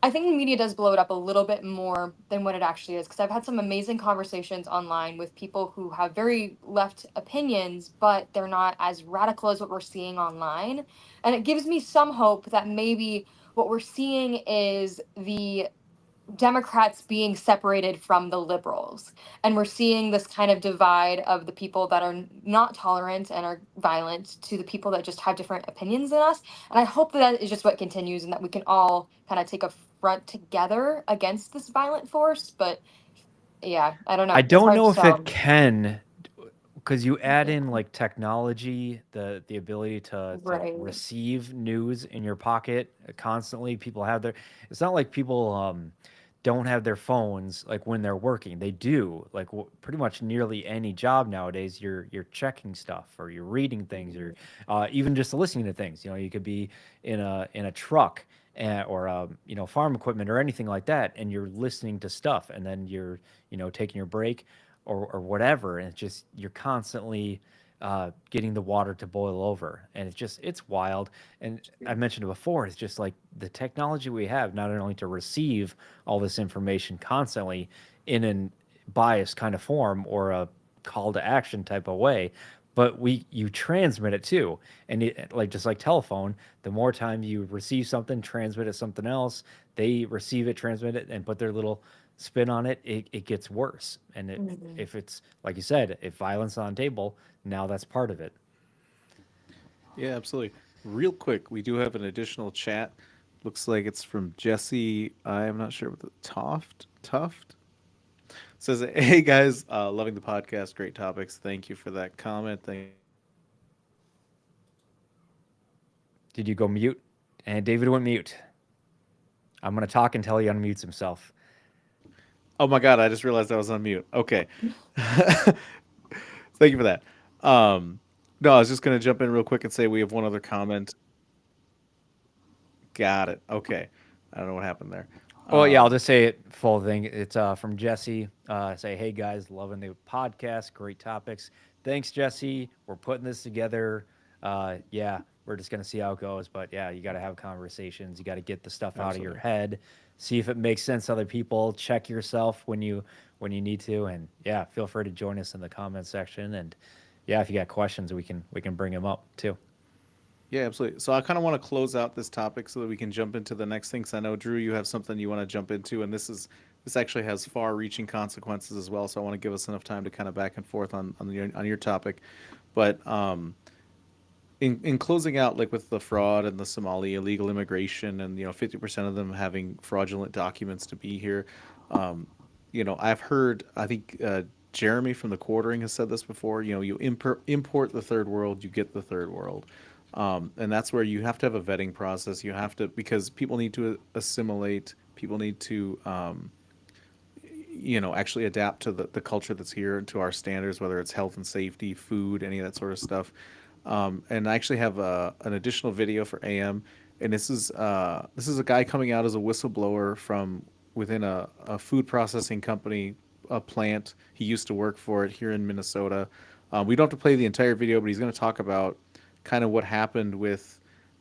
I think the media does blow it up a little bit more than what it actually is, because I've had some amazing conversations online with people who have very left opinions, but they're not as radical as what we're seeing online. And it gives me some hope that maybe what we're seeing is the Democrats being separated from the liberals. And we're seeing this kind of divide of the people that are not tolerant and are violent to the people that just have different opinions than us. And I hope that that is just what continues and that we can all kind of take a front together against this violent force. But yeah, I don't know. I It's don't hard know to if it tell. can, because you add in like technology, the ability to Right. receive news in your pocket constantly. People have their. It's not like people don't have their phones like when they're working. They do. Like pretty much nearly any job nowadays, you're checking stuff or you're reading things or even just listening to things. You know, you could be in a truck. Or farm equipment or anything like that, and you're listening to stuff, and then you're taking your break, or whatever, and it's just you're constantly getting the water to boil over, and it's wild. And I mentioned it before, it's just like the technology we have, not only to receive all this information constantly in an biased kind of form or a call to action type of way, but you transmit it too. And like just like telephone, the more time you receive something, transmit it something else, they receive it, transmit it, and put their little spin on it, it gets worse. And Mhm. if it's like you said, if violence on the table, now that's part of it. Yeah, absolutely. Real quick, we do have an additional chat. Looks like it's from Jesse. I am not sure what the Tuft says. Hey guys, loving the podcast. Great topics. Thank you for that comment. Thank. Did you go mute? And David went mute. I'm gonna talk until he unmutes himself. Oh my God, I just realized I was on mute. Okay. Thank you for that. No, I was just gonna jump in real quick and say we have one other comment. Got it. Okay. I don't know what happened there. Oh yeah, I'll just say it full thing. It's from Jesse. Say, hey guys, loving the podcast, great topics. Thanks, Jesse. We're putting this together. Yeah, we're just gonna see how it goes. But yeah, you got to have conversations. You got to get the stuff out of your Absolutely. head. See if it makes sense to other people. Check yourself when you need to. And yeah, feel free to join us in the comment section. And yeah, if you got questions, we can bring them up too. Yeah, absolutely. So I kind of want to close out this topic so that we can jump into the next thing. Because I know Drew, you have something you want to jump into, and this actually has far-reaching consequences as well. So I want to give us enough time to kind of back and forth on your topic. But in closing out, like with the fraud and the Somali illegal immigration, and 50% of them having fraudulent documents to be here, I've heard, I think Jeremy from the Quartering has said this before. You import the third world, you get the third world. And that's where you have to have a vetting process. You have to, because people need to assimilate, people need to, actually adapt to the culture that's here, to our standards, whether it's health and safety, food, any of that sort of stuff. And I actually have an additional video for AM, and this is a guy coming out as a whistleblower from within a food processing company, a plant. He used to work for it here in Minnesota. We don't have to play the entire video, but he's going to talk about kind of what happened with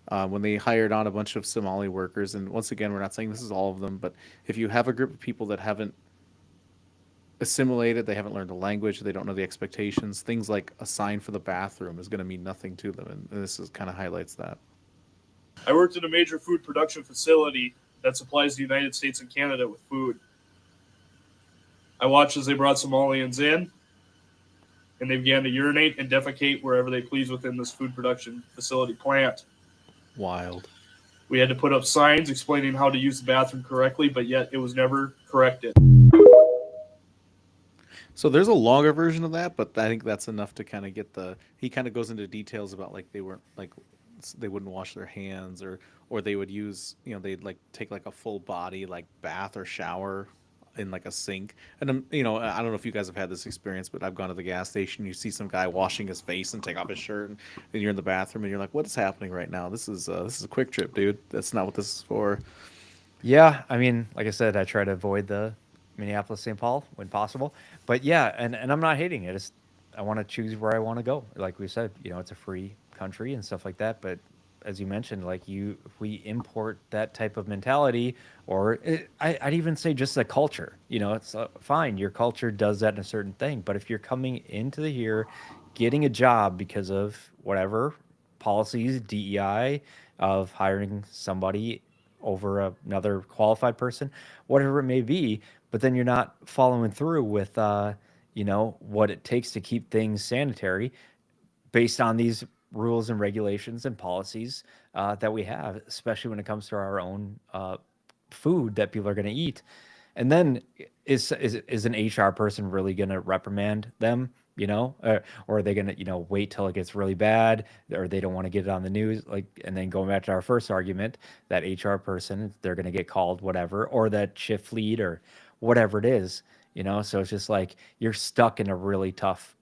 when they hired on a bunch of Somali workers. And once again, we're not saying this is all of them, but if you have a group of people that haven't assimilated, they haven't learned the language, they don't know the expectations, things like a sign for the bathroom is going to mean nothing to them. And this is kind of highlights that. I worked in a major food production facility that supplies the United States and Canada with food. I watched as they brought Somalians in, and they began to urinate and defecate wherever they please within this food production facility plant. Wild. We had to put up signs explaining how to use the bathroom correctly, but yet it was never corrected. So there's a longer version of that, but I think that's enough to kind of get the. He kind of goes into details about like they weren't like they wouldn't wash their hands or they would use they'd like take like a full body like bath or shower in like a sink. And I don't know if you guys have had this experience, but I've gone to the gas station. You see some guy washing his face and take off his shirt, and you're in the bathroom and you're like, what is happening right now? This is a quick trip, dude. That's not what this is for. Yeah, I mean, like I said, I try to avoid the Minneapolis St. Paul when possible. But yeah, and I'm not hating it. It's I want to choose where I want to go. Like we said, it's a free country and stuff like that. But as you mentioned, like if we import that type of mentality, or I'd even say just the culture. It's fine. Your culture does that in a certain thing. But if you're coming into the here, getting a job because of whatever policies, DEI, of hiring somebody over another qualified person, whatever it may be. But then you're not following through with, what it takes to keep things sanitary based on these rules and regulations and policies that we have, especially when it comes to our own food that people are going to eat. And then is an HR person really going to reprimand them? Or are they going to wait till it gets really bad, or they don't want to get it on the news? Like, and then going back to our first argument, that HR person, they're going to get called whatever, or that shift lead or whatever it is. So it's just like you're stuck in a really tough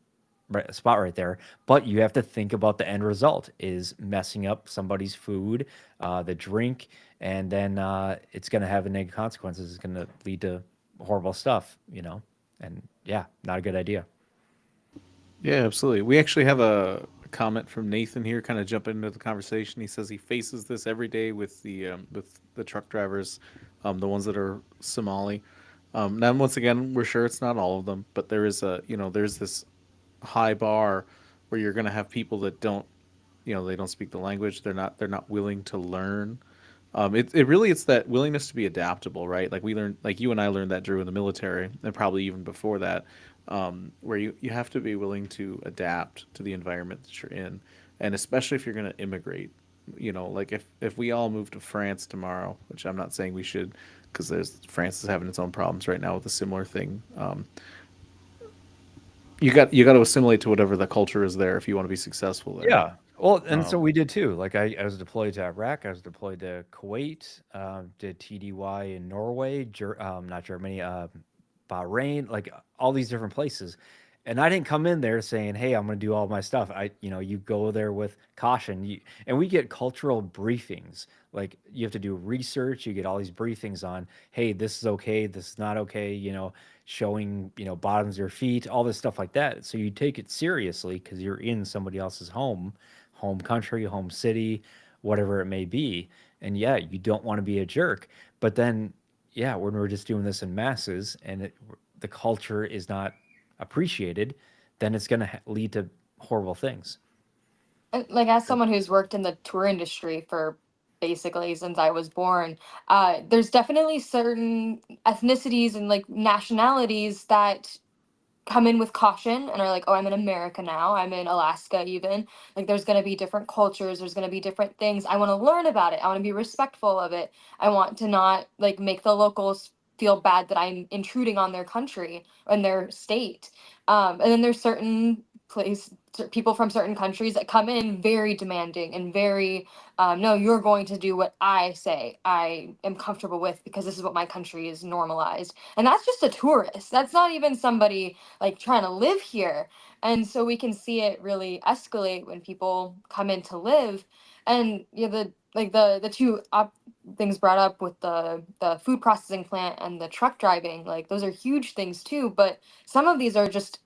spot right there. But you have to think about the end result is messing up somebody's food, the drink, and then it's going to have a negative consequences. It's going to lead to horrible stuff, and yeah, not a good idea. Yeah, absolutely. We actually have a comment from Nathan here, kind of jumping into the conversation. He says he faces this every day with the truck drivers, the ones that are Somali. Now, once again, we're sure it's not all of them, but there's this high bar where you're going to have people that don't, they don't speak the language. They're not willing to learn. It really it's that willingness to be adaptable, right? Like we learned, like you and I learned that, Drew, in the military, and probably even before that, where you have to be willing to adapt to the environment that you're in, and especially if you're going to immigrate. Like if we all move to France tomorrow, which I'm not saying we should, because there's France is having its own problems right now with a similar thing. You got to assimilate to whatever the culture is there if you want to be successful there. Yeah. Well, and so Um, we did too. Like I was deployed to Iraq. I was deployed to Kuwait. Did TDY in Norway, not Germany, Bahrain, like all these different places. And I didn't come in there saying, "Hey, I'm going to do all my stuff." You go there with caution. And we get cultural briefings. Like you have to do research. You get all these briefings on, "Hey, this is okay. This is not okay." Showing bottoms of your feet, all this stuff like that. So you take it seriously because you're in somebody else's home country, home city, whatever it may be. And yeah, you don't want to be a jerk. But then, yeah, when we're just doing this in masses and the culture is not appreciated, then it's going to lead to horrible things. And, like, as someone who's worked in the tour industry for basically since I was born, there's definitely certain ethnicities and like nationalities that come in with caution and are like, oh, I'm in America now. I'm in Alaska even. Like there's going to be different cultures, there's going to be different things. I want to learn about it. I want to be respectful of it. I want to not like make the locals feel bad that I'm intruding on their country and their state. And then there's certain people from certain countries that come in very demanding and very no, you're going to do what I say I am comfortable with because this is what my country is normalized. And that's just a tourist. That's not even somebody like trying to live here. And so we can see it really escalate when people come in to live. And the two things brought up with the food processing plant and the truck driving, like those are huge things too. But some of these are just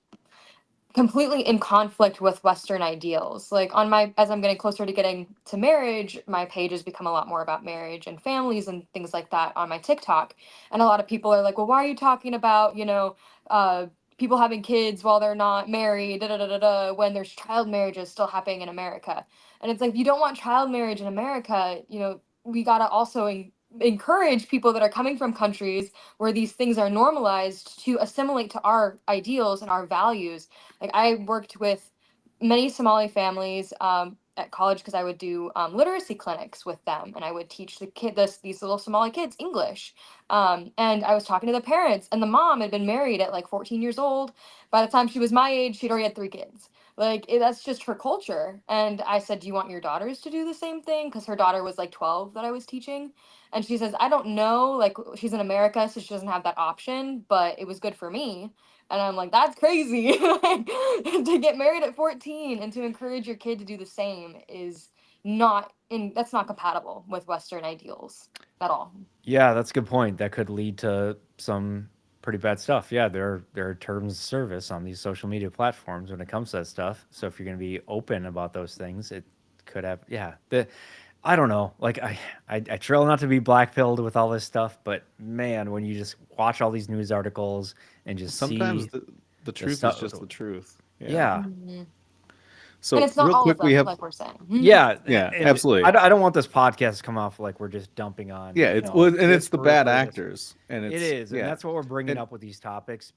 completely in conflict with Western ideals. Like as I'm getting closer to getting to marriage, my page has become a lot more about marriage and families and things like that on my TikTok. And a lot of people are like, well, why are you talking about, people having kids while they're not married, da da da da da, when there's child marriages still happening in America? And it's like, if you don't want child marriage in America, we gotta also encourage people that are coming from countries where these things are normalized to assimilate to our ideals and our values. Like I worked with many Somali families, at college because I would do literacy clinics with them, and I would teach these little Somali kids English. And I was talking to the parents, and the mom had been married at like 14 years old. By the time she was my age, she'd already had 3 kids. That's just her culture. And I said, "Do you want your daughters to do the same thing?" Because her daughter was like 12 that I was teaching. And she says, "I don't know. Like, she's in America, so she doesn't have that option, but it was good for me." And I'm like, that's crazy. Like, to get married at 14 and to encourage your kid to do the same is that's not compatible with Western ideals at all. Yeah, that's a good point. That could lead to some pretty bad stuff. Yeah, there are terms of service on these social media platforms when it comes to that stuff. So if you're going to be open about those things, it could have I don't know. Like I try not to be black-pilled with all this stuff, but man, when you just watch all these news articles and just Sometimes see the truth stuff- is just the truth. yeah. Mhm. So And it's not real all quick, of them, we have like we're saying. Yeah, Yeah, and absolutely. I don't want this podcast to come off like we're just dumping on. it's and this it's the group bad or this- actors, and It it's is, and that's what we're bringing And- up with these topics.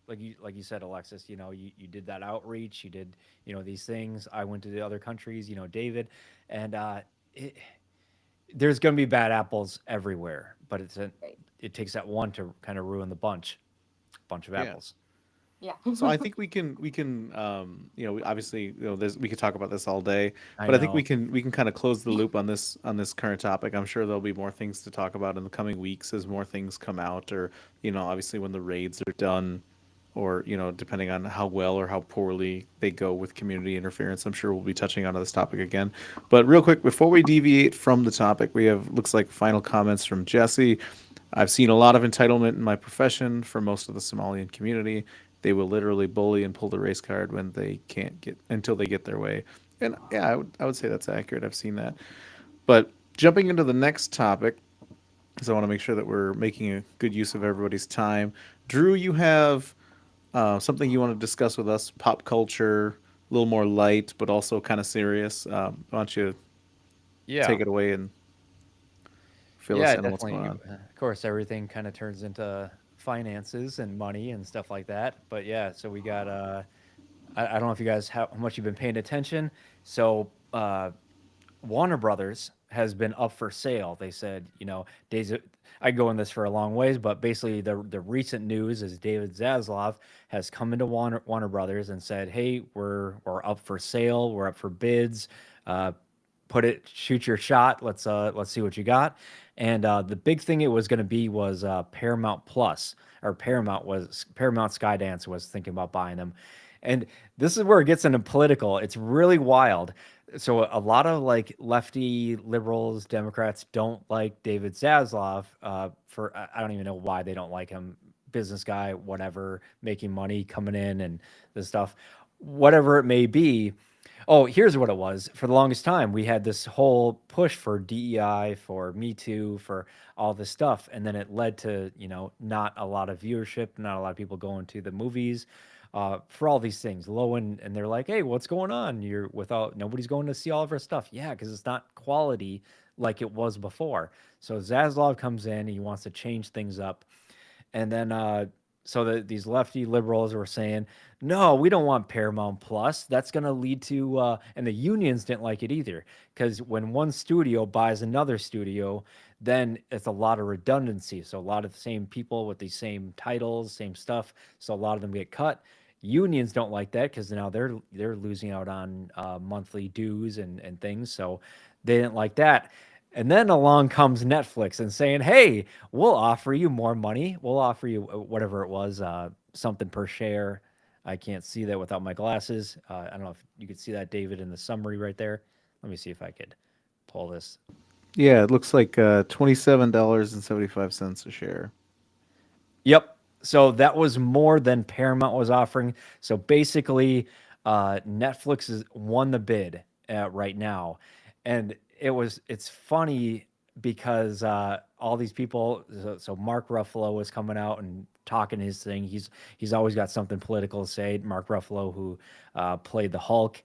Like you said, Alexis. You did that outreach. You did these things. I went to the other countries. David, and there's going to be bad apples everywhere. But it takes that one to kind of ruin the bunch of Yeah. apples. Yeah. So I think we can obviously we could talk about this all day, I but I think know. we can kind of close the loop on this current topic. I'm sure there'll be more things to talk about in the coming weeks as more things come out, or obviously when the raids are done, or depending on how well or how poorly they go with community interference. I'm sure we'll be touching on this topic again. But real quick, before we deviate from the topic, we have looks like final comments from Jesse. I've seen a lot of entitlement in my profession for most of the Somalian community. They will literally bully and pull the race card when they can't get until they get their way. And yeah, I would say that's accurate. I've seen that. But jumping into the next topic, because I want to make sure that we're making a good use of everybody's time. Drew, you have something you want to discuss with us, pop culture, a little more light, but also kind of serious. Why don't you take it away and fill us in on what's going on? Of course, everything kind of turns into finances and money and stuff like that. But yeah, so we got I don't know if you guys how much you've been paying attention. So Warner Brothers has been up for sale. They said, I go in this for a long ways, but basically the recent news is David Zaslav has come into Warner Brothers and said, "Hey, we're up for sale. We're up for bids. Shoot your shot. Let's see what you got." And the big thing it was going to be was Paramount Plus, or Paramount Skydance was thinking about buying them. And this is where it gets into political. It's really wild. So a lot of like lefty liberals, Democrats don't like David Zaslav for I don't even know why they don't like him. Business guy, whatever, making money, coming in and this stuff, whatever it may be. Oh, here's what it was. For the longest time, we had this whole push for DEI, for Me Too, for all this stuff. And then it led to, not a lot of viewership, not a lot of people going to the movies for all these things. And they're like, "Hey, what's going on? Nobody's going to see all of our stuff." Yeah, because it's not quality like it was before. So Zaslav comes in, he wants to change things up. And then these lefty liberals were saying, "No, we don't want Paramount Plus. That's going to lead to," and the unions didn't like it either, because when one studio buys another studio, then it's a lot of redundancy. So a lot of the same people with the same titles, same stuff. So a lot of them get cut. Unions don't like that because now they're losing out on monthly dues and things. So they didn't like that. And then along comes Netflix and saying, "Hey, we'll offer you more money. We'll offer you whatever it was, something per share." I can't see that without my glasses. I don't know if you could see that, David, in the summary right there. Let me see if I could pull this. Yeah, it looks like $27.75 a share. Yep. So that was more than Paramount was offering. So basically, Netflix has won the bid right now. And it's funny because all these people, so Mark Ruffalo was coming out and talking his thing. He's always got something political to say. Mark Ruffalo, who played the Hulk,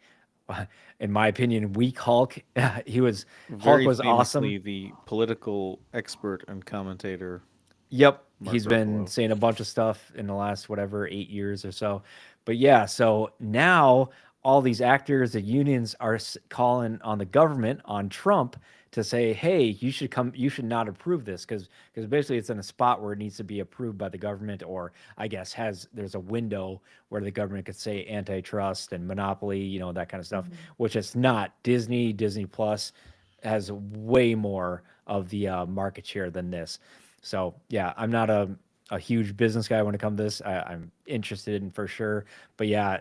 in my opinion, weak Hulk. Hulk was awesome. The political expert and commentator. Yep. Mark He's been Ruffalo. saying a bunch of stuff in the last 8 years or so. But yeah, so now all these actors, the unions are calling on the government, on Trump, to say, hey, you should not approve this, because basically it's in a spot where it needs to be approved by the government, or I guess there's a window where the government could say antitrust and monopoly, that kind of stuff, which it's not. Disney Plus has way more of the market share than this. So yeah, I'm not a huge business guy when it comes to this. I'm interested in for sure, but yeah,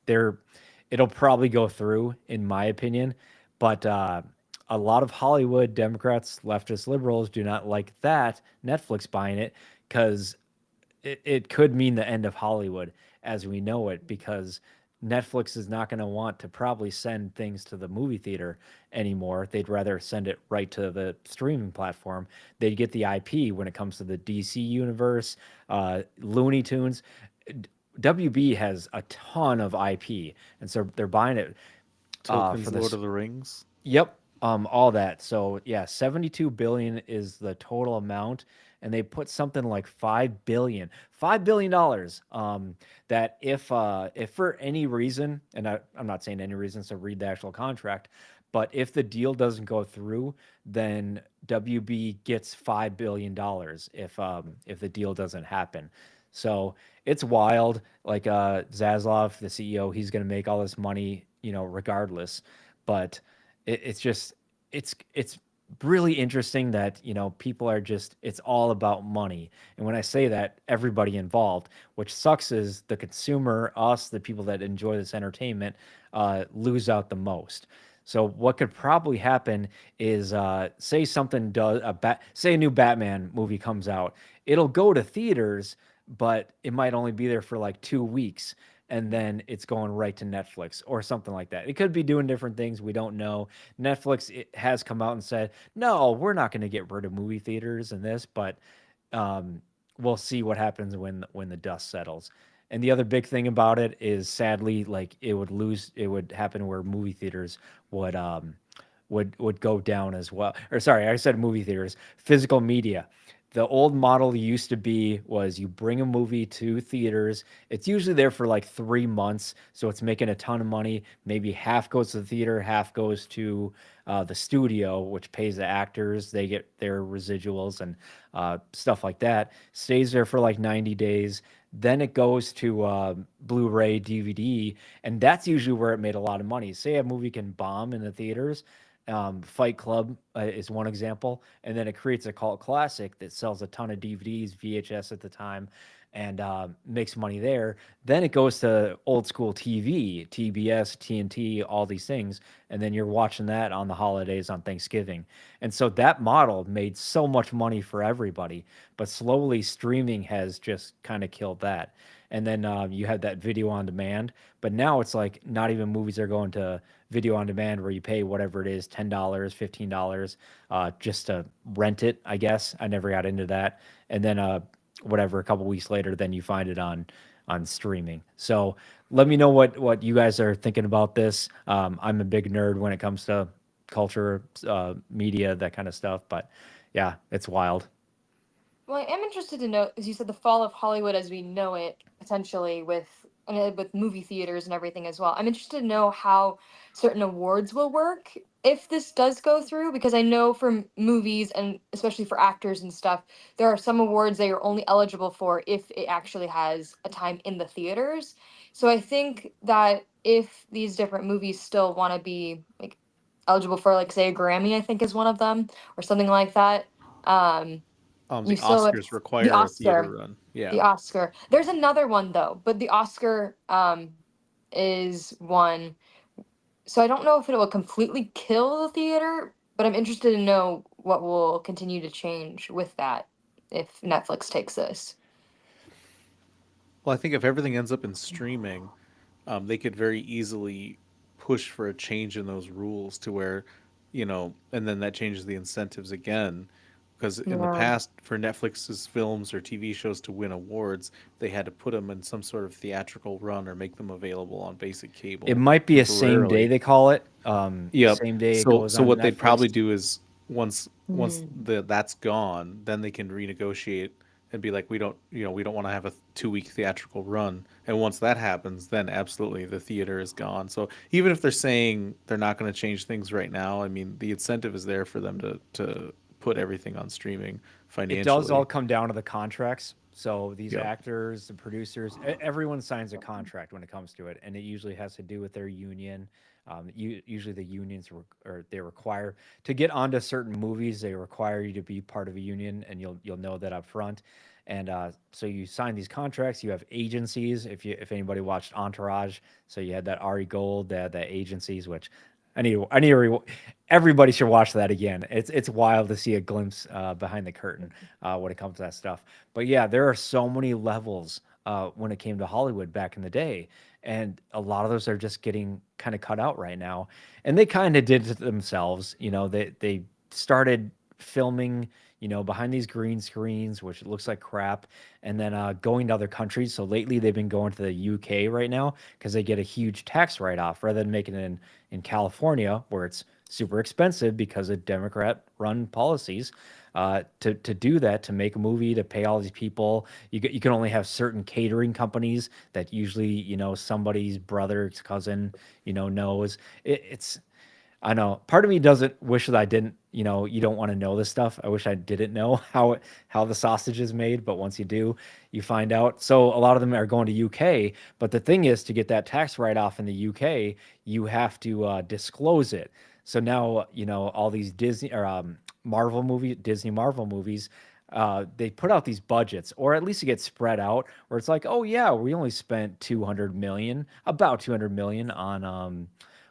it'll probably go through in my opinion, but a lot of Hollywood Democrats, leftists, liberals do not like that Netflix buying it, because it could mean the end of Hollywood as we know it, because Netflix is not going to want to probably send things to the movie theater anymore. They'd rather send it right to the streaming platform. They'd get the IP when it comes to the DC universe, Looney Tunes. WB has a ton of IP, and so they're buying it Tolkien's for this. Lord of the Rings. Yep, all that. So yeah, 72 billion is the total amount, and they put something like $5 billion that if for any reason, and I'm not saying any reason, so read the actual contract, but if the deal doesn't go through, then WB gets $5 billion if the deal doesn't happen. So it's wild. Like Zaslav, the CEO, he's going to make all this money, regardless. But it's really interesting that people are just, it's all about money. And when I say that, everybody involved, which sucks, is the consumer, us, the people that enjoy this entertainment, lose out the most. So what could probably happen is say a new Batman movie comes out, it'll go to theaters, but it might only be there for like 2 weeks, and then it's going right to Netflix or something like that. It could be doing different things. We don't know. Netflix has come out and said, no, we're not going to get rid of movie theaters and this, but we'll see what happens when the dust settles. And the other big thing about it is, sadly, like it would happen where movie theaters would go down as well. Or sorry, I said movie theaters, physical media. The old model used to be was you bring a movie to theaters. It's usually there for like 3 months, so it's making a ton of money. Maybe half goes to the theater, half goes to the studio, which pays the actors. They get their residuals and stuff like that. Stays there for like 90 days. Then it goes to Blu-ray, DVD, and that's usually where it made a lot of money. Say a movie can bomb in the theaters. Fight Club is one example, and then it creates a cult classic that sells a ton of DVDs, VHS at the time, and makes money there. Then it goes to old school TV, TBS, TNT, all these things, and then you're watching that on the holidays, on Thanksgiving. And so that model made so much money for everybody, but slowly streaming has just kind of killed that. And then you had that video on demand, but now it's like not even movies are going to video on demand where you pay whatever it is, $10, $15, just to rent it, I guess. I never got into that. And then whatever, a couple weeks later, then you find it on streaming. So let me know what you guys are thinking about this. I'm a big nerd when it comes to culture, media, that kind of stuff. But yeah, it's wild. Well, I am interested to know, as you said, the fall of Hollywood as we know it, potentially with movie theaters and everything as well. I'm interested to know how certain awards will work if this does go through, because I know for movies and especially for actors and stuff, there are some awards that you're only eligible for if it actually has a time in the theaters. So I think that if these different movies still want to be like eligible for, like, say, a Grammy, I think is one of them, or something like that. The You still- Oscars require the a theater Oscar. run. Yeah. The Oscar. There's another one though, but the Oscar is one. So I don't know if it will completely kill the theater, but I'm interested to know what will continue to change with that if Netflix takes this. Well, I think if everything ends up in streaming, they could very easily push for a change in those rules to where, and then that changes the incentives again. Because in the Yeah. past, for Netflix's films or TV shows to win awards, they had to put them in some sort of theatrical run or make them available on basic cable. It might be a same temporarily. day, they call it. Yep. Same day it So, goes so on what they'd Netflix. probably do is once Mm. that's gone, then they can renegotiate and be like, we don't want to have a 2-week theatrical run, And once that happens, then absolutely the theater is gone. So even if they're saying they're not going to change things right now, I mean, the incentive is there for them to put everything on streaming It does all financially. come down to the contracts. So these Yep. actors, the producers, everyone signs a contract when it comes to it, and it usually has to do with their union. Usually, the unions or they require to get onto certain movies. They require you to be part of a union, and you'll know that up front. And so you sign these contracts. You have agencies. If anybody watched Entourage, so you had that Ari Gold, that agencies, which everybody should watch that again. It's wild to see a glimpse behind the curtain when it comes to that stuff. But yeah, there are so many levels when it came to Hollywood back in the day, and a lot of those are just getting kind of cut out right now. And they kind of did it themselves. They started filming, behind these green screens, which looks like crap, and then going to other countries. So lately, they've been going to the UK right now because they get a huge tax write off rather than making it in California, where it's super expensive because of Democrat-run policies. To do that, to make a movie, to pay all these people, you can only have certain catering companies that usually somebody's brother's cousin knows. It's I know. Part of me doesn't wish that I didn't, you don't want to know this stuff. I wish I didn't know how the sausage is made, but once you do, you find out. So a lot of them are going to UK, but the thing is to get that tax write-off in the UK, you have to disclose it. So now, all these Disney or Disney Marvel movies, they put out these budgets, or at least it gets spread out, where it's like, oh yeah, we only spent about 200 million on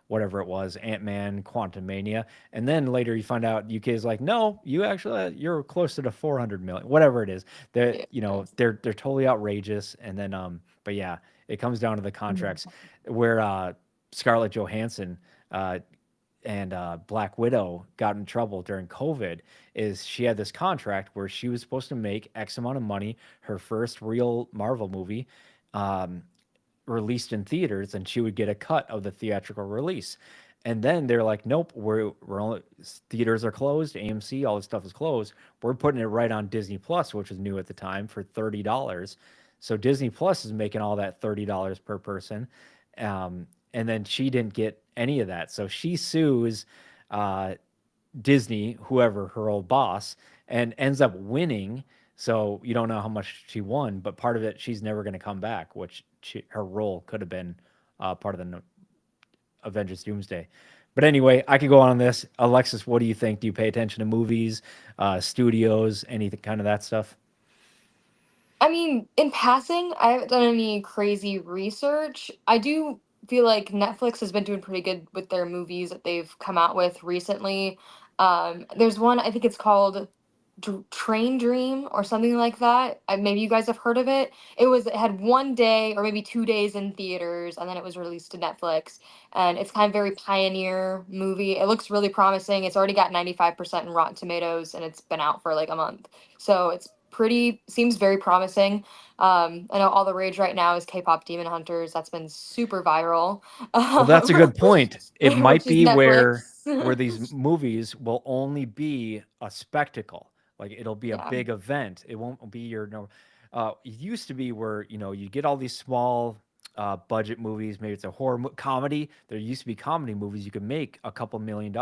whatever it was, Ant-Man, Quantumania, and then later you find out UK is like, no, you're closer to 400 million, whatever it is. They're Yeah. they're totally outrageous, and then but yeah, it comes down to the contracts where Scarlett Johansson and Black Widow got in trouble during COVID. Is she had this contract where she was supposed to make X amount of money, her first real Marvel movie. Released in theaters, and she would get a cut of the theatrical release. And then they're like, nope, we're only theaters are closed, AMC, all this stuff is closed. We're putting it right on Disney Plus, which was new at the time, for $30. So Disney Plus is making all that $30 per person. And then she didn't get any of that. So she sues Disney, whoever her old boss, and ends up winning. So you don't know how much she won, but part of it, she's never going to come back, which her role could have been part of the Avengers Doomsday. But anyway, I could go on this. Alexis, what do you think? Do you pay attention to movies, studios, anything kind of that stuff? I mean, in passing, I haven't done any crazy research. I do feel like Netflix has been doing pretty good with their movies that they've come out with recently. There's one, I think it's called Train Dream or something like that. Maybe you guys have heard of it. It had 1 day or maybe 2 days in theaters, and then it was released to Netflix. And it's kind of very pioneer movie. It looks really promising. It's already got 95% in Rotten Tomatoes, and it's been out for like a month. So seems very promising. I know all the rage right now is K-pop Demon Hunters. That's been super viral. Well, that's a good point. It might Which is be where Netflix. these movies will only be a spectacle. Like it'll be a Yeah. big event. It won't be your no. It used to be where you get all these small budget movies. Maybe it's a comedy. There used to be comedy movies you could make a couple $1 million,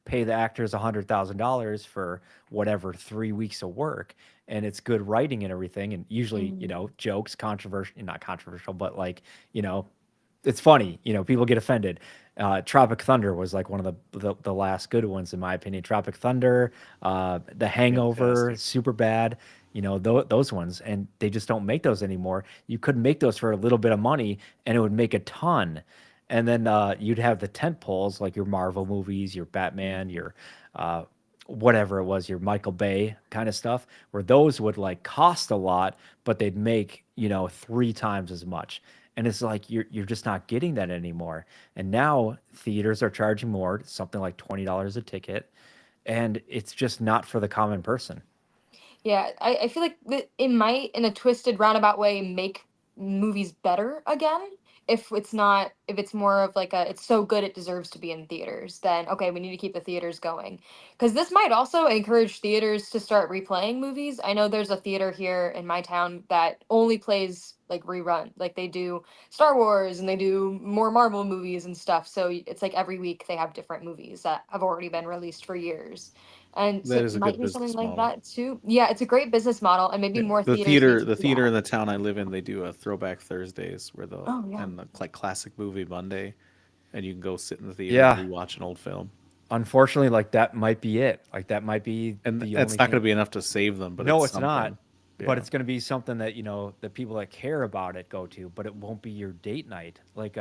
pay the actors $100,000 for whatever 3 weeks of work, and it's good writing and everything. And usually, jokes, not controversial, but like it's funny. People get offended. Tropic Thunder was like one of the last good ones in my opinion. Tropic Thunder, The Hangover, Fantastic. super bad. Those ones, and they just don't make those anymore. You could make those for a little bit of money, and it would make a ton. And then you'd have the tent poles like your Marvel movies, your Batman, your whatever it was, your Michael Bay kind of stuff, where those would like cost a lot, but they'd make 3 times as much. And it's like you're just not getting that anymore. And now theaters are charging more, something like $20 a ticket, and it's just not for the common person. Yeah, I feel like it might, in a twisted roundabout way, make movies better again if it's not if it's more of like a it's so good it deserves to be in theaters, then okay, we need to keep the theaters going. Because this might also encourage theaters to start replaying movies. I know there's a theater here in my town that only plays like rerun. Like they do Star Wars and they do more Marvel movies and stuff. So it's like every week they have different movies that have already been released for years. And so That it is a might good be something business like model. that too. Yeah, it's a great business model, and maybe Yeah, more the theaters need theater, to the do theater that. in the town I live in, they do a Throwback Thursdays where they'll Oh yeah. and the like classic movie Monday, and you can go sit in the theater Yeah. and rewatch an old film. Unfortunately, like that might be it. Like that might be And the it's only not going thing. to be enough to save them, but No, it's it's not. something. But Yeah. it's going to be something that, the people that care about it go to, but it won't be your date night. Like,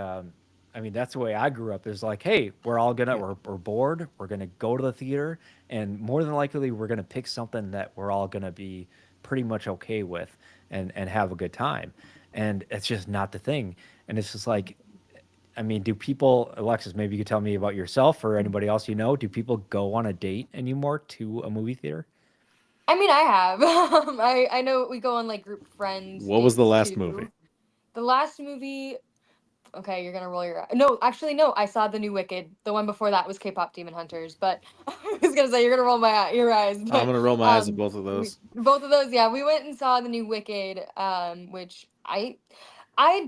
I mean, that's the way I grew up is like, hey, we're all gonna, Yeah. we're bored. We're going to go to the theater. And more than likely, we're going to pick something that we're all going to be pretty much okay with and have a good time. And it's just not the thing. And it's just like, I mean, do people, Alexis, maybe you could tell me about yourself or anybody else you know, do people go on a date anymore to a movie theater? I mean, I have. I know we go on like group friends What was the dates last movie? too. The last movie, okay, you're gonna roll your no, actually no, I saw the new Wicked. The one before that was K-pop Demon Hunters, but I was gonna say you're gonna roll your eyes, I'm but going to roll my eyes at both of those. both of those, yeah, we went and saw the new Wicked, which I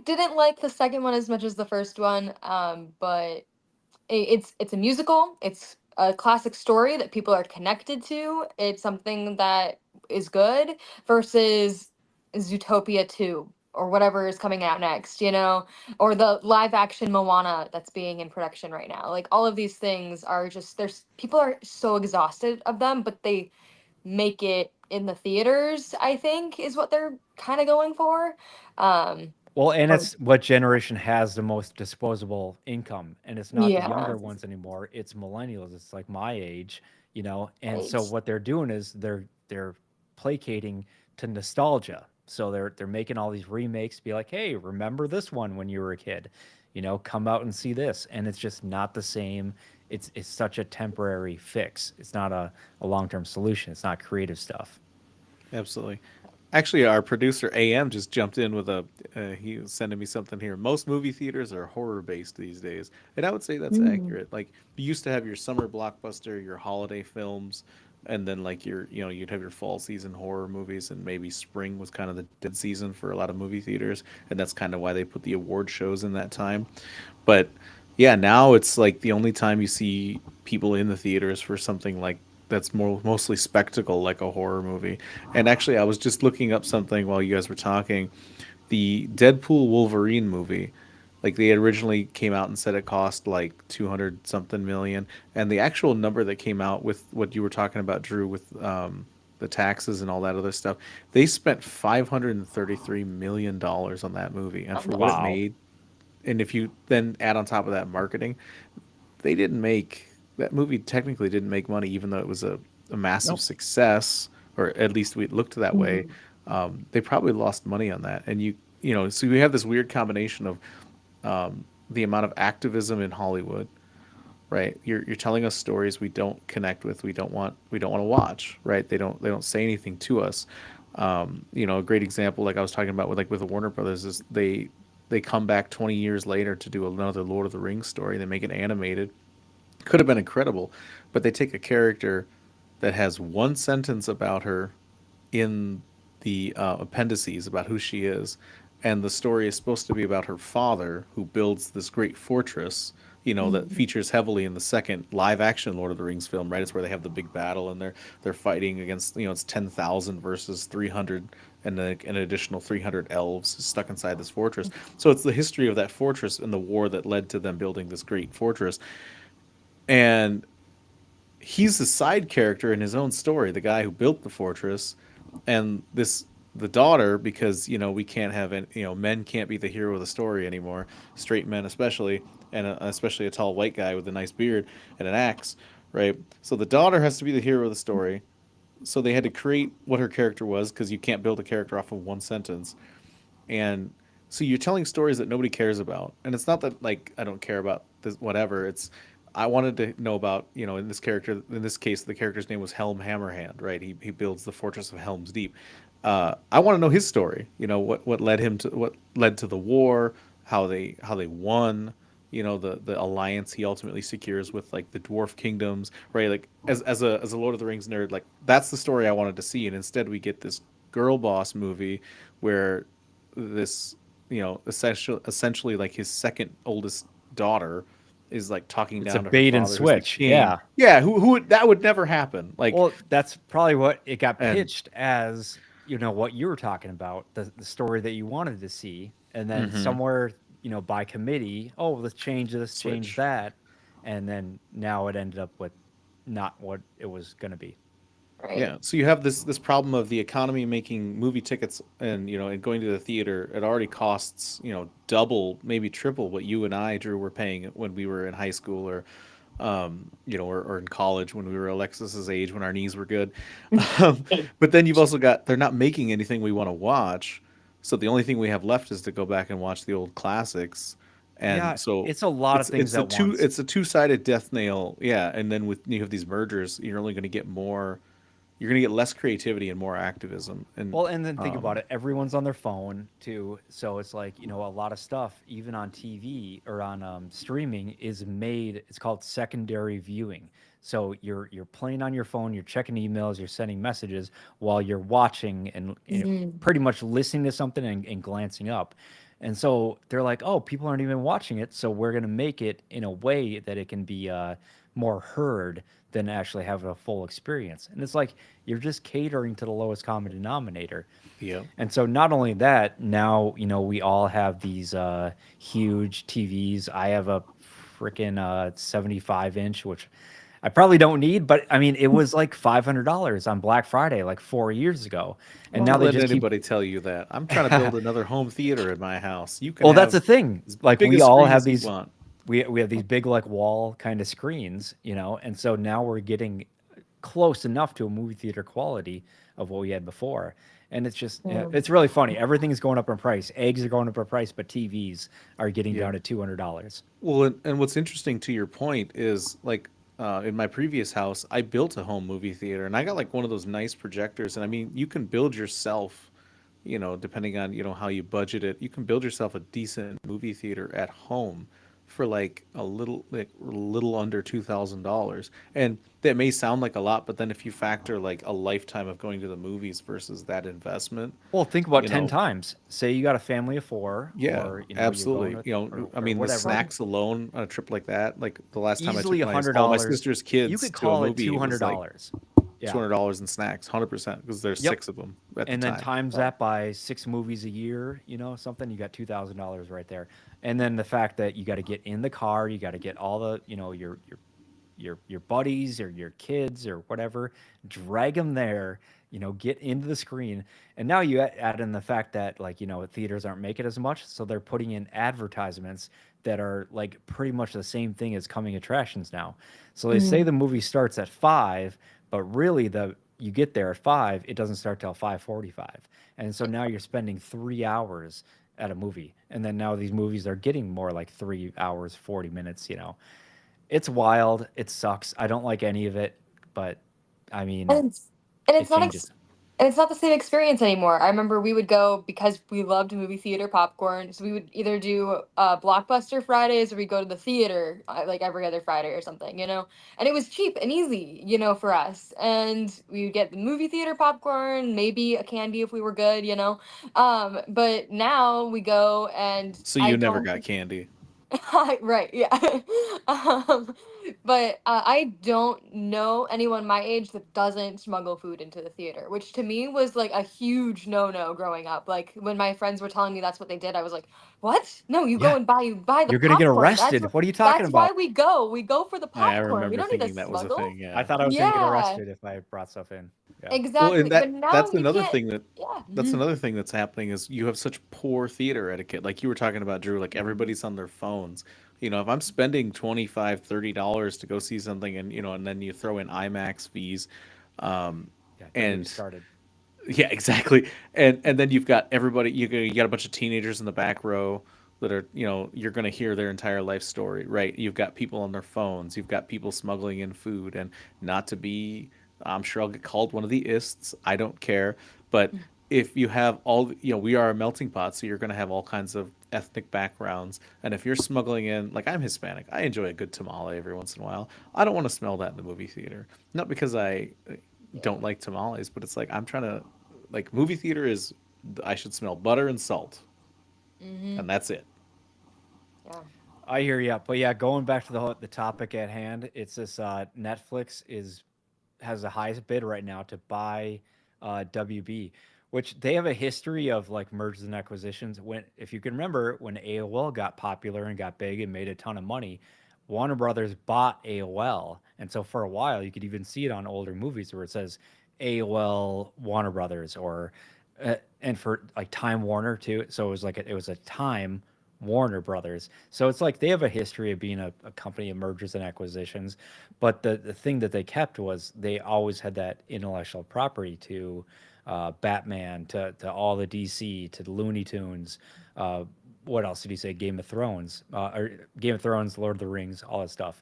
didn't like the second one as much as the first one, but it's a musical. It's a classic story that people are connected to. It's something that is good versus Zootopia 2 or whatever is coming out next, or the live action Moana that's being in production right now. Like all of these things are just there's people are so exhausted of them, but they make it in the theaters, I think is what they're kind of going for. Um Well, and but it's what generation has the most disposable income, and it's not the yeah, younger ones anymore. It's millennials. It's like my age, And so right. what they're doing is they're placating to nostalgia. So they're making all these remakes, be like, hey, remember this one when you were a kid, come out and see this, and it's just not the same. It's such a temporary fix. It's not a long term solution. It's not creative stuff. Absolutely. Actually, our producer AM just jumped in with he was sending me something here. Most movie theaters are horror based these days, and I would say that's Mm. accurate. Like you used to have your summer blockbuster, your holiday films, and then like you'd have your fall season horror movies, and maybe spring was kind of the dead season for a lot of movie theaters, and that's kind of why they put the award shows in that time. But yeah, now it's like the only time you see people in the theaters for something like that's mostly spectacle, like a horror movie. And actually, I was just looking up something while you guys were talking. The Deadpool Wolverine movie, like they originally came out and said it cost like 200 something million, and the actual number that came out with what you were talking about, Drew, with the taxes and all that other stuff, they spent $533 million on that movie, and Oh for my what it Wow. God. made, and if you then add on top of that marketing, they didn't make that movie technically didn't make money, even though it was a massive Nope. success, or at least we looked that way. Mhm. They probably lost money on that, and so we have this weird combination of the amount of activism in Hollywood, right? You're telling us stories we don't connect with, we don't want to watch, right? They don't say anything to us. A great example, like I was talking about with the Warner Brothers, is they come back 20 years later to do another Lord of the Rings story. They make it animated. Could have been incredible, but they take a character that has one sentence about her in the appendices about who she is, and the story is supposed to be about her father who builds this great fortress. That Mhm. features heavily in the second live action Lord of the Rings film. Right, it's where they have the big battle and they're fighting against it's 10,000 versus 300, and an additional 300 elves stuck inside this fortress. So it's the history of that fortress and the war that led to them building this great fortress. And he's the side character in his own story, the guy who built the fortress, and the daughter, because we can't have any, men can't be the hero of the story anymore, straight men especially, and especially a tall white guy with a nice beard and an axe, right? So the daughter has to be the hero of the story. So they had to create what her character was, because you can't build a character off of one sentence. And so you're telling stories that nobody cares about, and it's not that like I don't care about this whatever. It's I wanted to know about, in this case the character's name was Helm Hammerhand, right? He builds the fortress of Helm's Deep. I want to know his story, what led him to what led to the war, how they won, the alliance he ultimately secures with like the dwarf kingdoms, right? Like as a Lord of the Rings nerd, like that's the story I wanted to see, and instead we get this girl boss movie where this essentially like his second oldest daughter is like talking It's a down to her bait and father who's the switch. king. Yeah. Yeah, that would never happen. Like, Well, that's probably what it got And- pitched as, what you were talking about, the story that you wanted to see. And then Mhm. somewhere, by committee, oh, let's change this, change Switch. that. And then now it ended up with not what it was going to be. Right. yeah, so you have this problem of the economy making movie tickets and and going to the theater. It already costs double, maybe triple what you and I, Drew, were paying when we were in high school or or in college when we were Alexis's age when our knees were good. But then you've also got they're not making anything we want to watch, so the only thing we have left is to go back and watch the old classics. And Yeah, so it's a lot of things at once. it's a two-sided death nail, yeah. And then with you have these mergers, you're only going to get you're going to get less creativity and more activism. And Well, and then think about it. Everyone's on their phone too, so it's like a lot of stuff, even on TV or on streaming, is made. It's called secondary viewing. So you're playing on your phone, you're checking emails, you're sending messages while you're watching and Mhm. pretty much listening to something and glancing up. And so they're like, oh, people aren't even watching it, so we're gonna make it in a way that it can be more heard than actually have a full experience. And it's like you're just catering to the lowest common denominator. yeah, And so not only that, now we all have these huge TVs. I have a freaking 75-inch, which I probably don't need, but I mean it was like $500 on Black Friday like 4 years ago, and now don't they let just keep. anybody tell you that. I'm trying to build another home theater in my house. You can Well, that's have the thing. as Like big we a all screen have as you these. want. We have these big like wall kind of screens, and so now we're getting close enough to a movie theater quality of what we had before. And it's just it's really funny. Everything is going up in price. Eggs are going up in price, but TVs are getting Yeah. down to $200. Well, and what's interesting to your point is like in my previous house, I built a home movie theater, and I got like one of those nice projectors. And I mean, you can build yourself, depending on how you budget it, you can build yourself a decent movie theater at home for like a little under $2,000. And that may sound like a lot, but then if you factor like a lifetime of going to the movies versus that investment, Well, think about you 10 know, times. Say you got a family of 4, yeah, or you're absolutely. going with, I or mean, the whatever. snacks alone on a trip like that, like the last time I Easily took all my $100. sister's You kids could to a call it movie, it was like $200. Yeah. $200 in snacks, 100%, because there's Yep. 6 of them at And the then time. times that by 6 movies a year, something, you got $2,000 right there. And then the fact that you got to get in the car, you got to get all the, your buddies or your kids or whatever, drag them there, get into the screen. And now you add in the fact that like, theaters aren't making as much, so they're putting in advertisements that are like pretty much the same thing as coming attractions now. So they say the movie starts at 5, but really you get there at 5, it doesn't start till 5:45. And so now you're spending 3 hours at a movie. And then now these movies are getting more like 3 hours, 40 minutes. It's wild. It sucks. I don't like any of it, but I mean, And it's it not changes. and it's not the same experience anymore. I remember we would go because we loved movie theater popcorn. So we would either do Blockbuster Fridays or we go to the theater like every other Friday or something, And it was cheap and easy, for us. And we would get the movie theater popcorn, maybe a candy if we were good, But now we go and So I you never don't got candy. right, yeah. um, but I don't know anyone my age that doesn't smuggle food into the theater, which to me was like a huge no-no growing up. Like when my friends were telling me that's what they did, I was like, "What? No, you Yeah. go and buy the You're gonna get popcorn. arrested. What are you talking That's about? why we go. We go for the I popcorn. We remember don't need to thinking that was a smuggle." thing. Yeah. I thought I was gonna get Yeah, arrested if I brought stuff in. Yeah. Well, exactly. and But now that's you another can't. thing Yeah. that's another thing that's happening is you have such poor theater etiquette. Like you were talking about, Drew, like everybody's on their phones. If I'm spending $25-$30 to go see something and then you throw in IMAX fees, um, Yeah, don't get me and started. yeah, exactly. And then you've got everybody, you got a bunch of teenagers in the back row that are, you're going to hear their entire life story, right? You've got people on their phones, you've got people smuggling in food, and not to be, I'm sure I'll get called one of the ists. I don't care, but if you have all, we are a melting pot, so you're going to have all kinds of ethnic backgrounds. And if you're smuggling in, like, I'm Hispanic, I enjoy a good tamale every once in a while. I don't want to smell that in the movie theater. Not because I don't like tamales, but it's like I'm trying to, like, movie theater is, I should smell butter and salt, Mm-hmm. and that's it. Yeah. I hear you, but yeah, going back to the topic at hand, it's this Netflix has the highest bid right now to buy WB, which they have a history of like mergers and acquisitions. When, if you can remember, when AOL got popular and got big and made a ton of money, Warner Brothers bought AOL, and so for a while you could even see it on older movies where it says AOL Warner Brothers, or and for like Time Warner too. So it was like it was a Time Warner Brothers. So it's like they have a history of being a company of mergers and acquisitions. But the thing that they kept was they always had that intellectual property to Batman, to all the DC, to the Looney Tunes. What else did he say? Game of Thrones, or Game of Thrones, Lord of the Rings, all that stuff.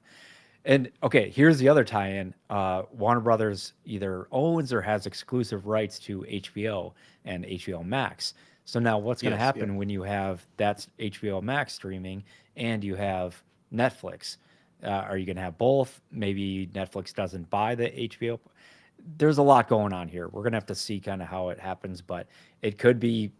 And okay, here's the other tie-in. Warner Brothers either owns or has exclusive rights to HBO and HBO Max. So now what's going to Yes, yeah. happen when you have that's HBO Max streaming and you have Netflix? Are you going to have both? Maybe Netflix doesn't buy the HBO. There's a lot going on here. We're going to have to see kind of how it happens, but it could be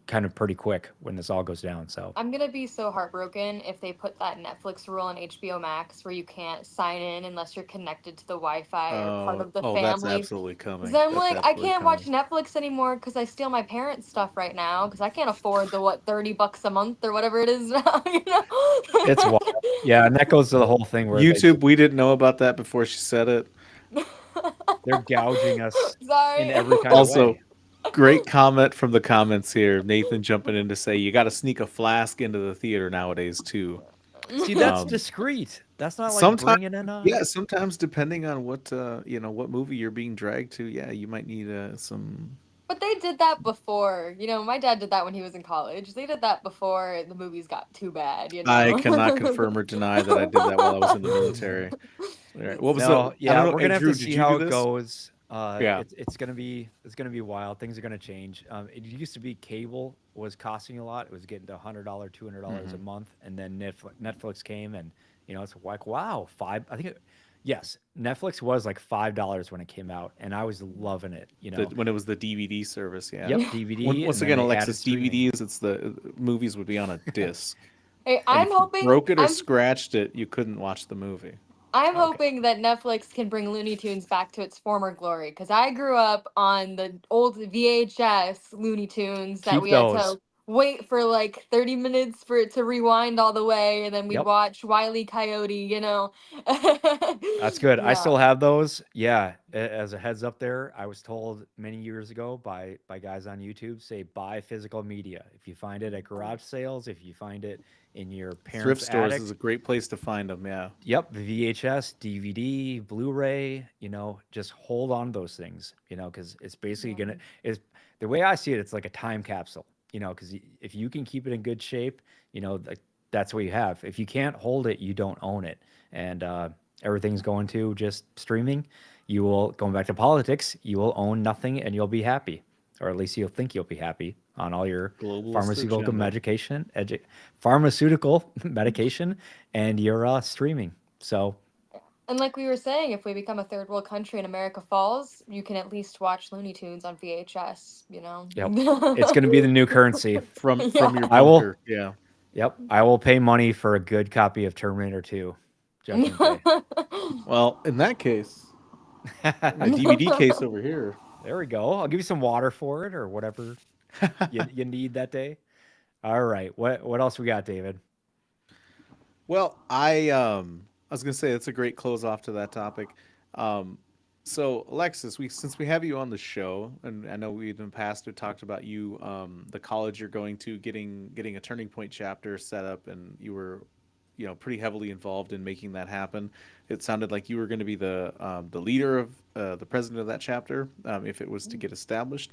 kind of pretty quick when this all goes down. So I'm gonna be so heartbroken if they put that Netflix rule on HBO Max where you can't sign in unless you're connected to the Wi-Fi or part Oh, of the oh, that's family. absolutely coming. Because I'm That's like, I absolutely can't watch coming. Netflix anymore because I steal my parents' stuff right now because I can't afford the $30 a month or whatever it is now. it's wild. Yeah, and that goes to the whole thing where YouTube, we didn't know about that before she said it. they're gouging us in Sorry. every kind of Also, way. great comment from the comments here. Nathan jumping in to say you got to sneak a flask into the theater nowadays too. See, that's Um, discreet. That's not like sometimes, bringing in a. yeah, sometimes depending on what what movie you're being dragged to, yeah, you might need some. But they did that before. My dad did that when he was in college. They did that before the movies got too bad, I cannot confirm or deny that I did that while I was in the military. All right, what was the? No, I don't yeah, know. we're Hey, gonna have Drew, to did see you do how it this? goes. Yeah. It's gonna be wild. Things are gonna change. It used to be cable was costing a lot. It was getting to $100, $200 a Mhm. month, and then Netflix came, and it's like wow, five. I think yes, Netflix was like $5 when it came out, and I was loving it. When it was the DVD service, yeah. Yep, DVD, and Once then again, they added Alexis, streaming. DVDs, it's the movies would be on a disc, Hey, and I'm if you hoping broke it or I'm scratched it, you couldn't watch the movie. I'm Okay, hoping that Netflix can bring Looney Tunes back to its former glory because I grew up on the old VHS Looney Tunes that keep we had those. to wait for like 30 minutes for it to rewind all the way, and then we'd Yep. watch Wile E. Coyote. That's good. I Yeah. still have those. Yeah, as a heads up there, I was told many years ago by guys on YouTube, say buy physical media. If you find it at garage sales, if you find it in your Thrift parents' stores is a attic, great place to find them. Yeah. yep, VHS, DVD, Blu-ray, just hold on to those things, because it's basically Yeah. gonna is the way I see it, it's like a time capsule, because if you can keep it in good shape, like that's what you have. If you can't hold it, you don't own it, and everything's going to just streaming. You will going back to politics. You will own nothing, and you'll be happy, or at least you'll think you'll be happy on all your Globalist pharmaceutical agenda. medication, pharmaceutical medication, and your streaming. So And like we were saying, if we become a third world country and America falls, you can at least watch Looney Tunes on VHS. yep, it's going to be the new currency. From your I will. bunker. Yeah. Yep, I will pay money for a good copy of Terminator 2, Judgment Day. Well, in that case, my DVD case over here. There we go. I'll give you some water for it or whatever you need that day. All right. What else we got, David? Well, I was gonna say it's a great close off to that topic. Um, so Alexis, since we have you on the show, and I know we in the past have talked about you, the college you're going to, getting a Turning Point chapter set up, and you were, pretty heavily involved in making that happen. It sounded like you were going to be the leader of the president of that chapter, if it was to get established.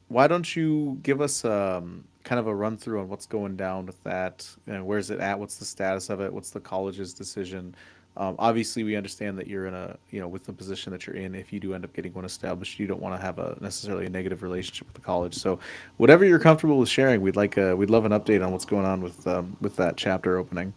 Why don't you give us kind of a run through on what's going down with that? Where's it at? What's the status of it? What's the college's decision? Obviously, we understand that you're in a, with the position that you're in, if you do end up getting one established, you don't want to have a necessarily a negative relationship with the college. So, whatever you're comfortable with sharing, we'd love an update on what's going on with that chapter opening.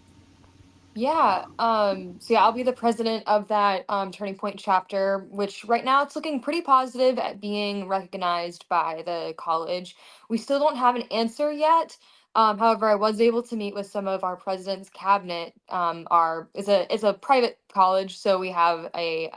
Yeah. So yeah, I'll be the president of that Turning Point chapter, which right now it's looking pretty positive at being recognized by the college. We still don't have an answer yet. However, I was able to meet with some of our president's cabinet. Our it's a private college, so we have a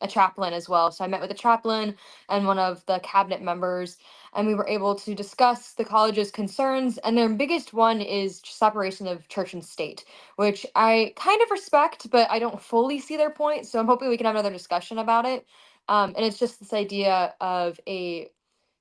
chaplain as well. So I met with a chaplain and one of the cabinet members, and we were able to discuss the college's concerns. And their biggest one is separation of church and state, which I kind of respect, but I don't fully see their point. So I'm hoping we can have another discussion about it. And it's just this idea of a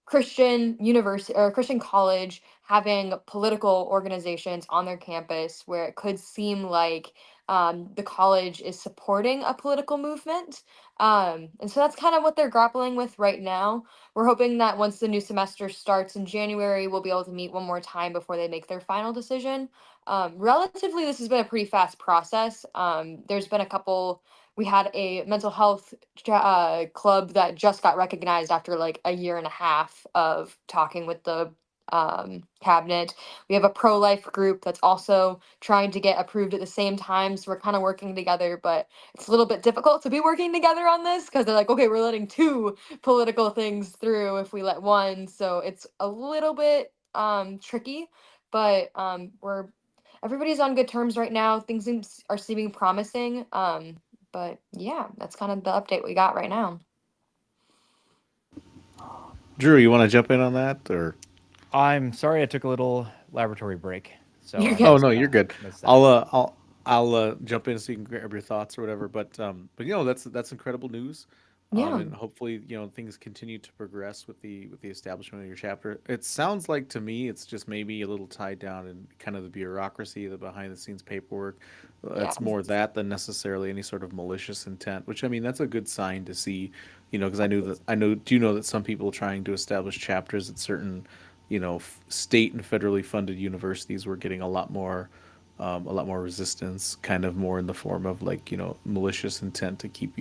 Christian university or Christian college having political organizations on their campus where it could seem like the college is supporting a political movement. And so that's kind of what they're grappling with right now. We're hoping that once the new semester starts in January, we'll be able to meet one more time before they make their final decision. Relatively, this has been a pretty fast process. There's been a couple. We had a mental health club that just got recognized after like a year and a half of talking with the cabinet. We have a pro-life group that's also trying to get approved at the same time. So we're kind of working together, but it's a little bit difficult to be working together on this because they're like, okay, we're letting two political things through if we let one. So it's a little bit tricky, but we're everybody's on good terms right now. Are seeming promising. But yeah, that's kind of the update we got right now. Drew, you want to jump in on that, or? I'm sorry I took a little laboratory break. So You're I good. Oh missed, no, you're good. missed that. I'll jump in so you can grab your thoughts or whatever. But that's incredible news. Yeah. And hopefully things continue to progress with the establishment of your chapter. It sounds like to me it's just maybe a little tied down in kind of the bureaucracy, the behind the scenes paperwork. Yeah. It's more that than necessarily any sort of malicious intent. Which I mean that's a good sign to see. Because do you know that some people trying to establish chapters at certain state and federally funded universities were getting a lot more resistance, kind of more in the form of like malicious intent to keep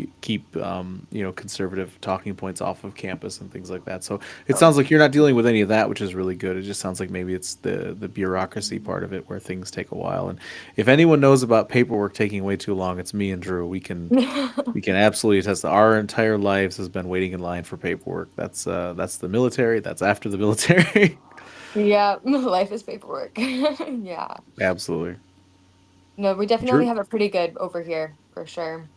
conservative talking points off of campus and things like that. So it sounds like you're not dealing with any of that, which is really good. It just sounds like maybe it's the bureaucracy part of it where things take a while. And if anyone knows about paperwork taking way too long, it's me and Drew. We can absolutely attest that our entire lives has been waiting in line for paperwork. That's the military. That's after the military. Yeah, life is paperwork. Yeah. Absolutely. No, we definitely Drew? have it pretty good over here for sure.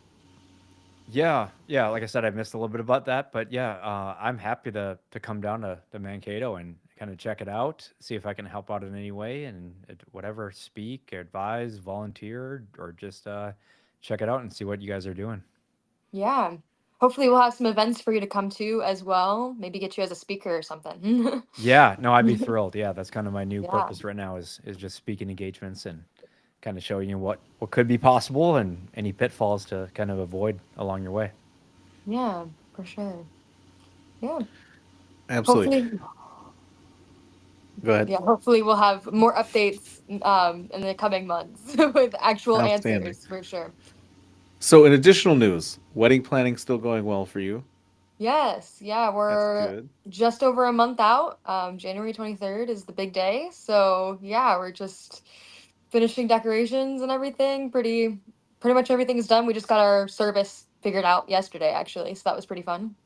Yeah, like I said, I missed a little bit about that, but yeah, I'm happy to come down to Mankato and kind of check it out, see if I can help out in any way, and whatever, speak, advise, volunteer, or just check it out and see what you guys are doing. Yeah. Hopefully we'll have some events for you to come to as well. Maybe get you as a speaker or something. Yeah, no, I'd be thrilled. Yeah, that's kind of my new Yeah. purpose right now is just speaking engagements and kind of showing you what could be possible and any pitfalls to kind of avoid along your way. Yeah, for sure. Yeah. Absolutely. Hopefully, Go ahead. yeah, hopefully we'll have more updates in the coming months with actual Outstanding. answers for sure. So, in additional news, wedding planning still going well for you. Yes, yeah, That's we're good. just over a month out. January 23rd is the big day. So yeah, we're just finishing decorations and everything. Pretty much everything's done. We just got our service figured out yesterday, actually. So that was pretty fun.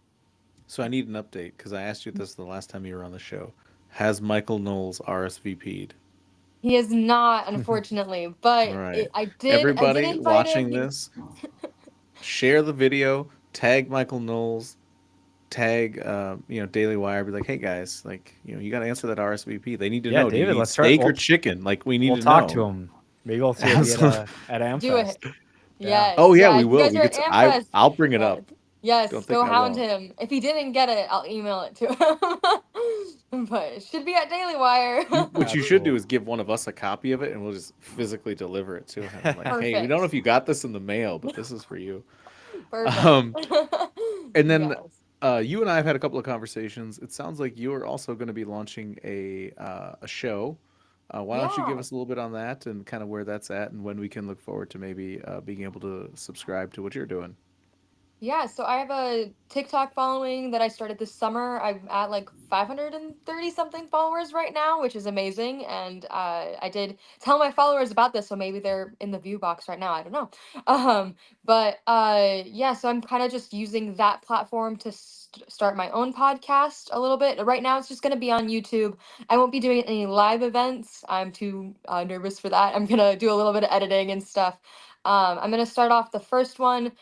So, I need an update because I asked you this the last time you were on the show. Has Michael Knowles RSVP'd? He is not, unfortunately, but All right. I did Everybody invite watching him. this, share the video, tag Michael Knowles, tag Daily Wire, be like, hey guys, like you got to answer that RSVP. They need to Yeah, know. Do you David, need let's start- steak or we'll- chicken? Like we need We'll to talk know. to him. Maybe we'll see if he at Do Amfest. it. Yeah. Yes. Oh yeah, we if you will. guys We are get at to, Amfest, I'll bring it up. Yes, Don't go think I hound won't. him. If he didn't get it, I'll email it to him. But it should be at Daily Wire. What That's you should do cool. is give one of us a copy of it, and we'll just physically deliver it to him. Like, hey, we Perfect. don't know if you got this in the mail, but this is for you. Perfect. Um, and then Yes. you and I have had a couple of conversations. It sounds like you are also going to be launching a show Why don't you give Yeah. us a little bit on that and kind of where that's at and when we can look forward to maybe being able to subscribe to what you're doing? Yeah, so I have a TikTok following that I started this summer. I'm at like 530 something followers right now, which is amazing. And I did tell my followers about this, so maybe they're in the view box right now. I don't know. Yeah, so I'm kind of just using that platform to start my own podcast a little bit. Right now, it's just going to be on YouTube. I won't be doing any live events. I'm too nervous for that. I'm gonna do a little bit of editing and stuff. I'm gonna start off the first one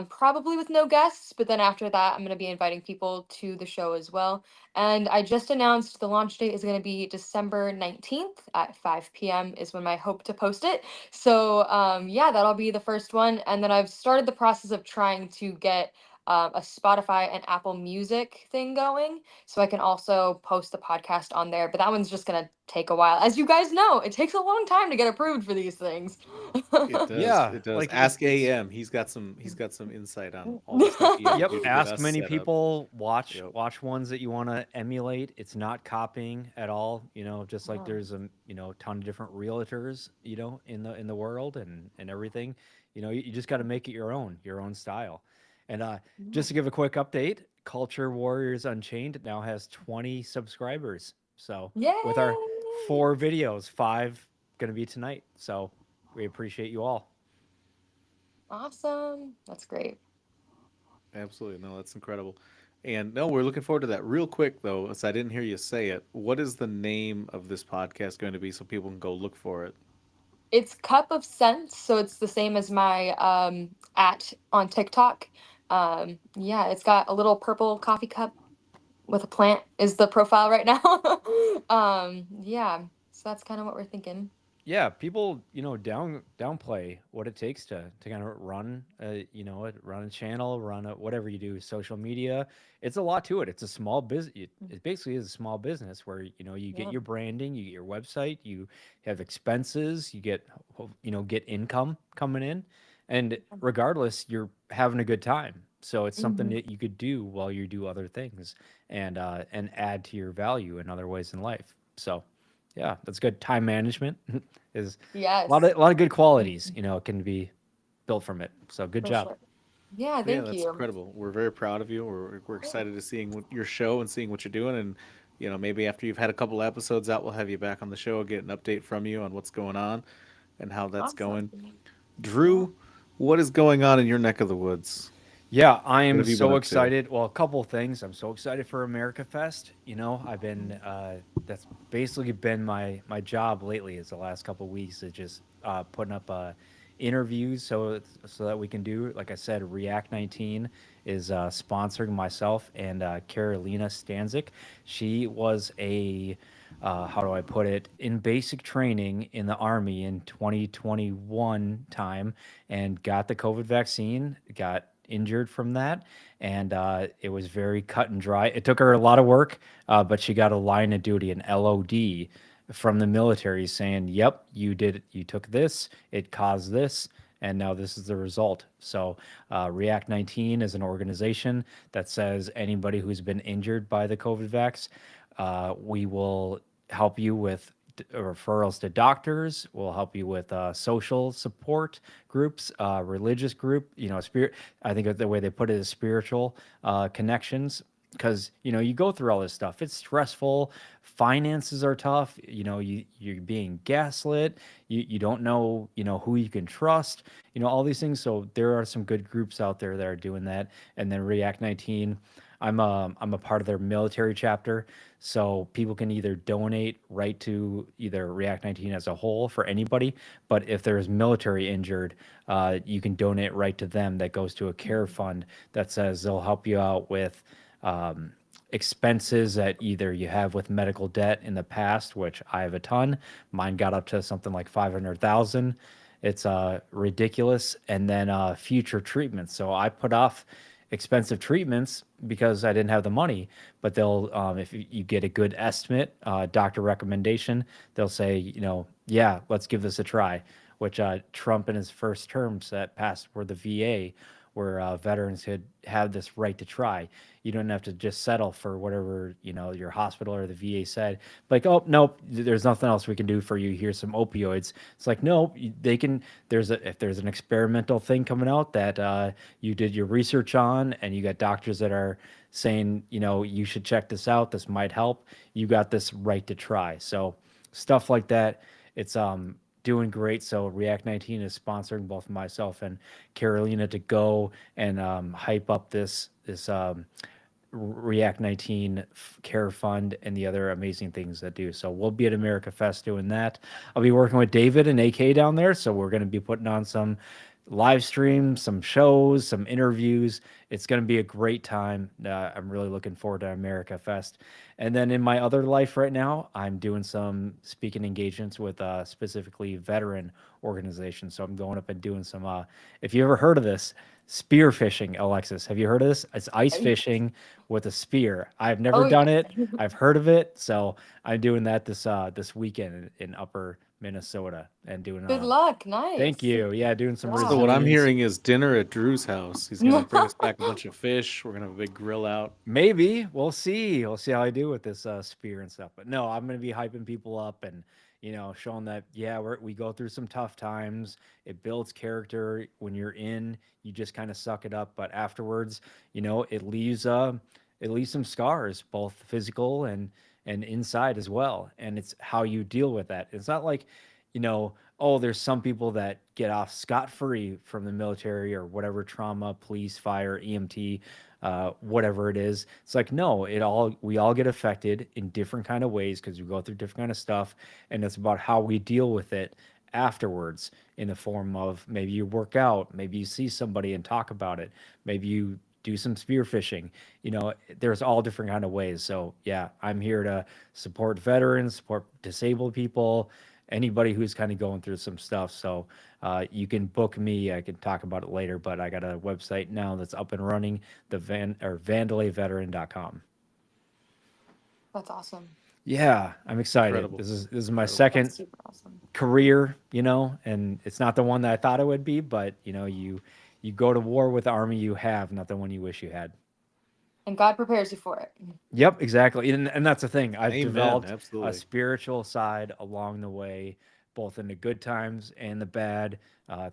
probably with no guests, but then after that, I'm going to be inviting people to the show as well. And I just announced the launch date is going to be December 19th at 5 p.m. is when I hope to post it. So, yeah, that'll be the first one. And then I've started the process of trying to get a Spotify and Apple Music thing going so I can also post the podcast on there. But that one's just going to take a while. As you guys know, it takes a long time to get approved for these things. It does. Yeah, It does. like Ask it's AM. He's got some. He's got some insight on all the stuff he had to yep. do to get Ask us many set up. people. Watch Yep. watch ones that you want to emulate. It's not copying at all. Just like Oh. there's a ton of different realtors in the world and everything. You just got to make it your own style. And just to give a quick update, Culture Warriors Unchained now has 20 subscribers. So with our Yay! 4 videos, 5 gonna be tonight. So we appreciate you all. Awesome. That's great. Absolutely. No, that's incredible. And no, we're looking forward to that. Real quick though, as I didn't hear you say it, what is the name of this podcast going to be so people can go look for it? It's Cup of Sense, so it's the same as my at on TikTok. Yeah, it's got a little purple coffee cup with a plant is the profile right now. Yeah, so that's kind of what we're thinking. Yeah, people, downplay what it takes to kind of run run a channel, run a whatever you do, social media. It's a lot to it. It's a small business. It basically is a small business where, you get Yeah. your branding, you get your website, you have expenses, you get income coming in, and regardless, you're having a good time. So it's something Mhm. that you could do while you do other things and add to your value in other ways in life. So yeah, that's good. Time management is Yes, a lot of good qualities, can be built from it. So good for job. sure. Yeah, Yeah, thank that's you. incredible. We're very proud of you. We're excited to seeing your show and seeing what you're doing. And maybe after you've had a couple episodes out, we'll have you back on the show, get an update from you on what's going on and how that's going. Awesome. Yeah. Drew, what is going on in your neck of the woods? Yeah, I What am have you been so up to? excited. Well, a couple things. I'm so excited for America Fest. I've been that's basically been my job lately. Is the last couple of weeks is just putting up interviews so that we can do. Like I said, React 19 is sponsoring myself and Carolina Stanzik. She was a how do I put it, in basic training in the Army in 2021 time and got the COVID vaccine, got injured from that. And it was very cut and dry. It took her a lot of work, but she got a line of duty, an LOD from the military saying, yep, you took this, it caused this, and now this is the result. So React 19 is an organization that says anybody who's been injured by the COVID vax, we will help you with referrals to doctors. We'll help you with social support groups, religious group. Spirit. I think the way they put it is spiritual connections. Because you go through all this stuff. It's stressful. Finances are tough. You're being gaslit. You don't know who you can trust. All these things. So there are some good groups out there that are doing that. And then React 19. I'm a part of their military chapter, so people can either donate right to either React 19 as a whole for anybody, but if there's military injured, you can donate right to them. That goes to a care fund that says they'll help you out with expenses that either you have with medical debt in the past, which I have a ton. Mine got up to something like 500,000. It's ridiculous, and then future treatments. So I put off expensive treatments because I didn't have the money, but they'll if you get a good estimate, doctor recommendation, they'll say, yeah, let's give this a try, which Trump in his first terms that passed were the VA, where veterans could have this right to try. You don't have to just settle for whatever, your hospital or the VA said. Like, oh nope, there's nothing else we can do for you. Here's some opioids. It's like, no, they can. If there's an experimental thing coming out that you did your research on, and you got doctors that are saying, you should check this out. This might help. You got this right to try. So stuff like that. It's doing great. So React 19 is sponsoring both myself and Carolina to go and hype up this React 19 Care Fund and the other amazing things that do. So we'll be at America Fest doing that. I'll be working with David and AK down there. So we're going to be putting on some live streams, some shows, some interviews. It's going to be a great time. I'm really looking forward to America Fest. And then in my other life right now, I'm doing some speaking engagements with specifically veteran organizations. So I'm going up and doing some, if you ever heard of this, spear fishing, Alexis, have you heard of this? It's ice fishing with a spear. I've never done it. I've heard of it. So I'm doing that this weekend in Upper Minnesota and doing Good luck. Nice. Thank you. Yeah, doing some Wow. So what I'm resilience. hearing is dinner at Drew's house. He's gonna bring us back a bunch of fish. We're gonna have a big grill out. Maybe we'll see. We'll see how I do with this spear and stuff. But no, I'm gonna be hyping people up and showing that we go through some tough times. It builds character. When you're in, you just kind of suck it up. But afterwards, it leaves some scars, both physical and inside as well. And it's how you deal with that. It's not like, there's some people that get off scot-free from the military or whatever trauma, police, fire, EMT, whatever it is. It's like, no, we all get affected in different kind of ways because we go through different kind of stuff. And it's about how we deal with it afterwards in the form of maybe you work out, maybe you see somebody and talk about it. Maybe you do some spear fishing. There's all different kind of ways. So yeah, I'm here to support veterans, support disabled people, anybody who's kind of going through some stuff. So you can book me. I can talk about it later, but I got a website now that's up and running, vandelayveteran.com. That's awesome. Yeah, I'm excited. Incredible. This is my second That's super awesome. career, and it's not the one that I thought it would be, but you go to war with the army you have, not the one you wish you had. And God prepares you for it. Yep, exactly. And that's the thing. I've Amen, developed absolutely. a spiritual side along the way, both in the good times and the bad,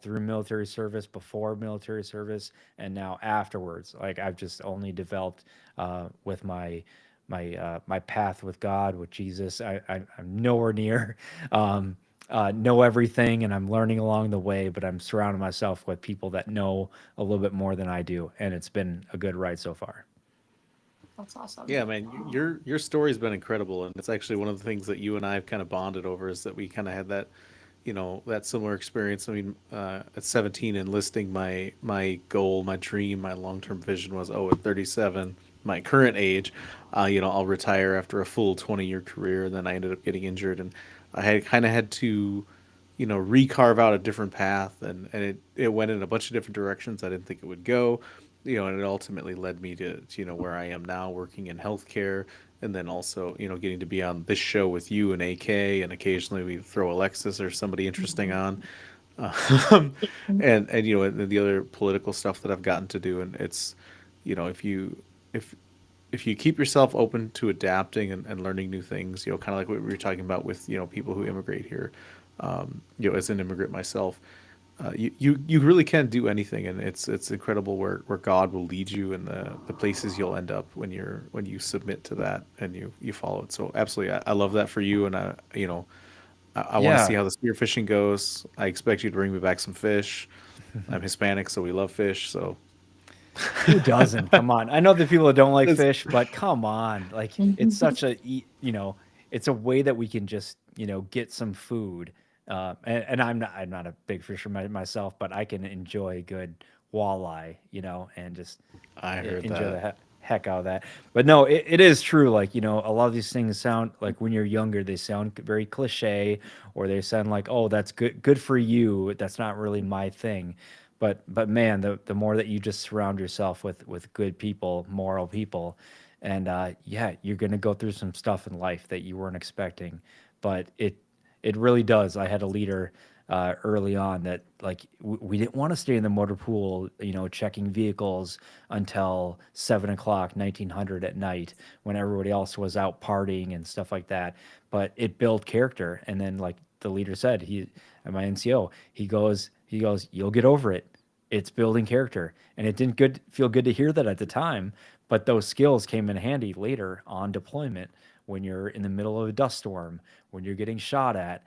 through military service, before military service, and now afterwards. Like I've just only developed with my path with God, with Jesus. I'm nowhere near know everything, and I'm learning along the way, but I'm surrounding myself with people that know a little bit more than I do, and it's been a good ride so far. That's awesome. Yeah, man, your story's been incredible, and it's actually one of the things that you and I have kind of bonded over is that we kind of had that, that similar experience. I mean, at 17, enlisting, my goal, my dream, my long-term vision was, at 37, my current age, I'll retire after a full 20-year career. And then I ended up getting injured, and I had to, recarve out a different path, and it went in a bunch of different directions I didn't think it would go. And it ultimately led me to where I am now, working in healthcare, and then also getting to be on this show with you and AK, and occasionally we throw Alexis or somebody interesting on, and and the other political stuff that I've gotten to do. And it's if you keep yourself open to adapting and learning new things, kind of like what we were talking about with people who immigrate here, as an immigrant myself. You really can do anything, and it's incredible where God will lead you and the places you'll end up when you submit to that and you follow it. So absolutely, I love that for you, and I want to Yeah. see how the spearfishing goes. I expect you to bring me back some fish. I'm Hispanic, so we love fish. So Who doesn't? Come on. I know the people that don't like It's- fish, but come on. Like it's such it's a way that we can just, get some food. And I'm not a big fisherman myself, but I can enjoy good walleye, and just I heard enjoy that. the heck out of that. But no, it is true. Like, a lot of these things sound like when you're younger, they sound very cliche, or they sound like, oh, that's good for you. That's not really my thing. But man, the more that you just surround yourself with good people, moral people, and you're gonna go through some stuff in life that you weren't expecting. But it really does. I had a leader early on that like we didn't want to stay in the motor pool, checking vehicles until 7 o'clock, 1900 at night when everybody else was out partying and stuff like that. But it built character. And then like the leader said, at my NCO, he goes, you'll get over it. It's building character. And it didn't feel good to hear that at the time, but those skills came in handy later on deployment when you're in the middle of a dust storm, when you're getting shot at,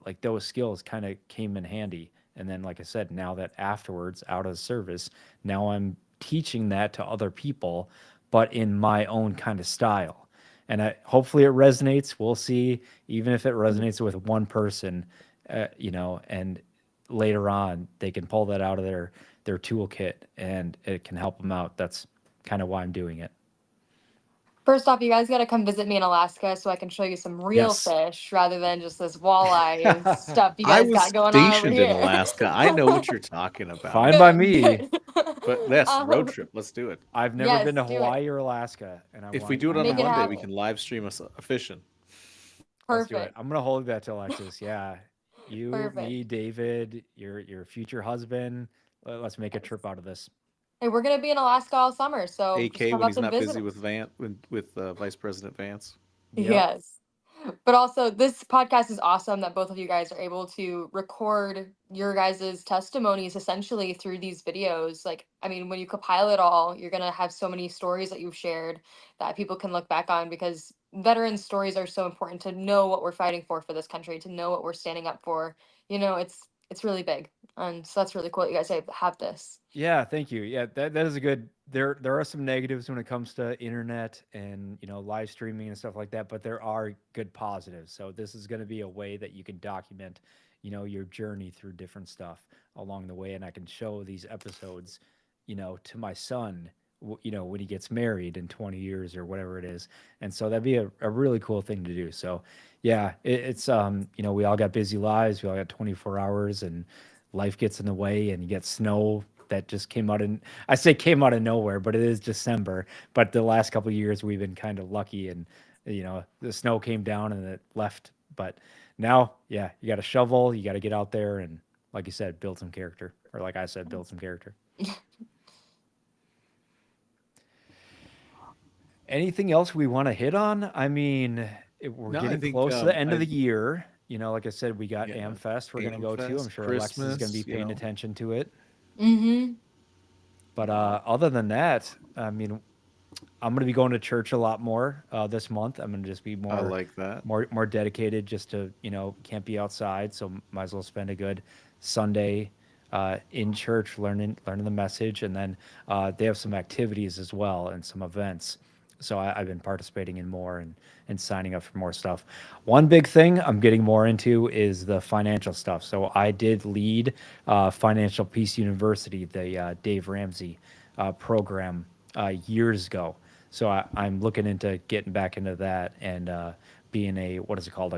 like those skills kind of came in handy. And then, like I said, now that afterwards out of service, now I'm teaching that to other people, but in my own kind of style. And hopefully it resonates. We'll see, even if it resonates with one person, and later on they can pull that out of their toolkit and it can help them out. That's kind of why I'm doing it. First off, you guys got to come visit me in Alaska so I can show you some real Yes. fish rather than just this walleye stuff you I guys was got going on over stationed here. in Alaska. I know what you're talking about. Fine by me. Good. But yes, road Um, trip. Let's do it. I've never Yes, been to do it. Hawaii or Alaska, and If we do it on a Make it Monday, we happen. can live stream us fishing. Let's do it. Perfect. I'm gonna hold that to Alexis. Yeah, you, Perfect. me, David, your future husband. Let's make a trip out of this. Hey, we're gonna be in Alaska all summer, so just AK come when up he's and not visit busy us. with Vice President Vance. Yep. Yes. But also, this podcast is awesome that both of you guys are able to record your guys' testimonies essentially through these videos. Like, I mean, when you compile it all, you're going to have so many stories that you've shared that people can look back on because veteran stories are so important to know what we're fighting for this country, to know what we're standing up for. It's really big. And so that's really cool that you guys have this. Yeah, thank you. Yeah, that is a good. There are some negatives when it comes to internet and live streaming and stuff like that, but there are good positives. So this is going to be a way that you can document, your journey through different stuff along the way, and I can show these episodes, to my son, when he gets married in 20 years or whatever it is, and so that'd be a really cool thing to do. So, yeah, it's we all got busy lives, we all got 24 hours, and life gets in the way, and you get snow that just came out of nowhere, but it is December. But the last couple of years we've been kind of lucky, and the snow came down and it left. But now, yeah, you got to shovel, you got to get out there, and like you said, build some character, or like I said, build some character. Anything else we want to hit on? I mean, we're No, I getting think, close to the end of I- the year. Like I said, we got Yeah, AmFest we're going to go to. I'm AmFest, sure Alexis is going to be Christmas, paying attention to it. Mm-hmm. But other than that, I mean, I'm going to be going to church a lot more this month. I'm going to just be I like that. more dedicated just to, can't be outside. So might as well spend a good Sunday in church learning the message. And then they have some activities as well and some events. So I've been participating in more and signing up for more stuff. One big thing I'm getting more into is the financial stuff. So I did lead Financial Peace University, the Dave Ramsey program years ago. So I'm looking into getting back into that and being a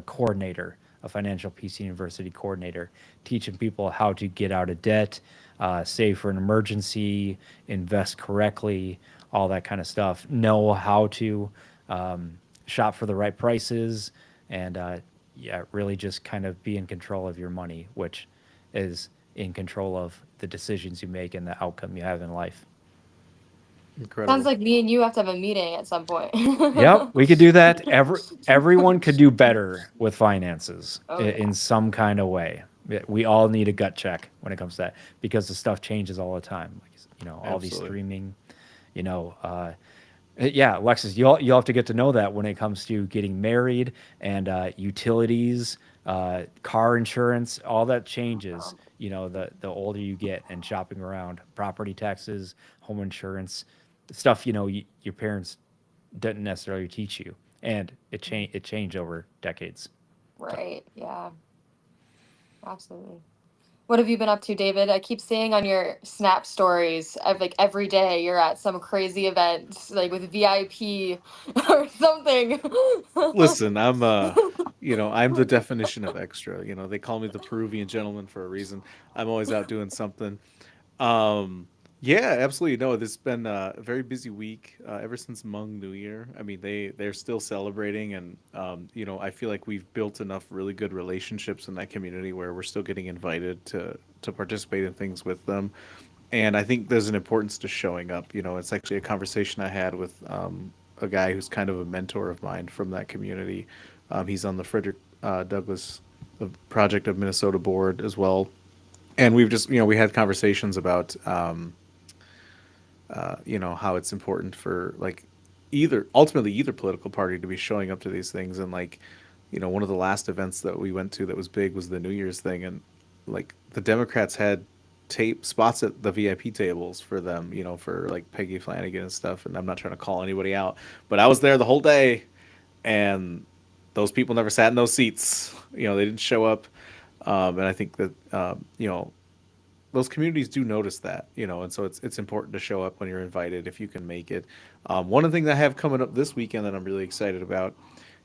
coordinator, a Financial Peace University coordinator, teaching people how to get out of debt, save for an emergency, invest correctly, all that kind of stuff. Know how to shop for the right prices, and really just kind of be in control of your money, which is in control of the decisions you make and the outcome you have in life. Incredible. Sounds like me and you have to have a meeting at some point. Yep, we could do that. Everyone could do better with finances Oh, yeah. in some kind of way. We all need a gut check when it comes to that because the stuff changes all the time. Like, all these Absolutely. streaming, yeah, Alexis, you'll have to get to know that when it comes to getting married and utilities, car insurance, all that changes. The older you get and shopping around, property taxes, home insurance, stuff. Your parents didn't necessarily teach you, and it changed over decades. Right. Yeah. Absolutely. What have you been up to, David? I keep seeing on your Snap stories of like every day you're at some crazy event, like with VIP or something. Listen, I'm I'm the definition of extra. They call me the Peruvian gentleman for a reason. I'm always out doing something. Yeah, absolutely. No, this has been a very busy week ever since Hmong New Year. I mean, they're still celebrating, and I feel like we've built enough really good relationships in that community where we're still getting invited to participate in things with them. And I think there's an importance to showing up. It's actually a conversation I had with a guy who's kind of a mentor of mine from that community. He's on the Frederick Douglass Project of Minnesota board as well, and we've just we had conversations about how it's important for like either political party to be showing up to these things. And like one of the last events that we went to that was big was the New Year's thing, and like the Democrats had tape spots at the VIP tables for them, for like Peggy Flanagan and stuff. And I'm not trying to call anybody out, but I was there the whole day, and those people never sat in those seats. They didn't show up. And I think that those communities do notice that, and so it's important to show up when you're invited if you can make it. One of the things I have coming up this weekend that I'm really excited about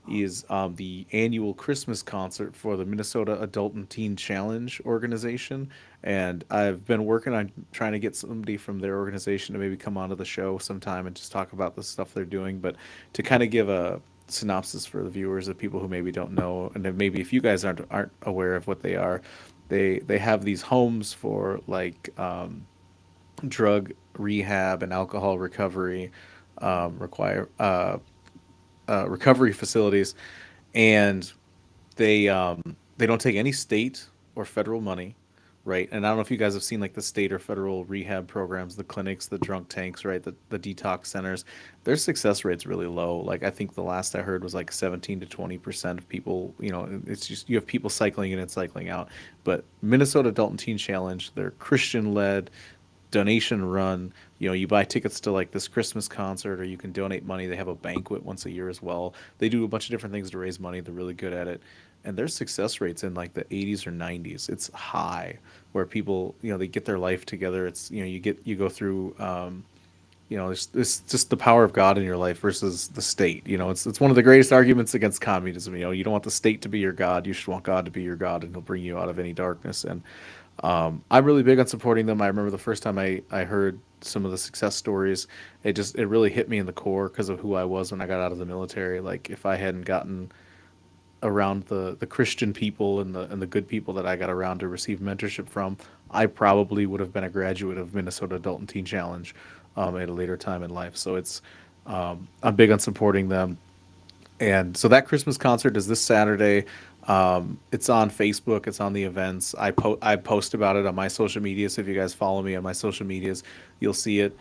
is the annual Christmas concert for the Minnesota Adult and Teen Challenge organization. And I've been working on trying to get somebody from their organization to maybe come onto the show sometime and just talk about the stuff they're doing. But to kind of give a synopsis for the viewers of people who maybe don't know, and then maybe if you guys aren't aware of what they are, they have these homes for like drug rehab and alcohol recovery, recovery facilities, and they don't take any state or federal money, right? And I don't know if you guys have seen like the state or federal rehab programs, the clinics, the drunk tanks, right? The detox centers. Their success rate's really low. Like I think the last I heard was like 17 to 20% of people. It's just you have people cycling in and cycling out. But Minnesota Adult and Teen Challenge, they're Christian led, donation run. You buy tickets to like this Christmas concert, or you can donate money. They have a banquet once a year as well. They do a bunch of different things to raise money. They're really good at it, and their success rates in like the 80s or 90s. It's high, where people they get their life together. It's you go through it's just the power of God in your life versus the state. It's one of the greatest arguments against communism. You don't want the state to be your God. You should want God to be your God, and He'll bring you out of any darkness. And I'm really big on supporting them. I remember the first time I heard some of the success stories, it really hit me in the core because of who I was when I got out of the military. Like if I hadn't gotten around the Christian people and the good people that I got around to receive mentorship from, I probably would have been a graduate of Minnesota Adult and Teen Challenge at a later time in life. So it's I'm big on supporting them. And so that Christmas concert is this Saturday. It's on Facebook. It's on the events. I post about it on my social media. So if you guys follow me on my social medias, you'll see it.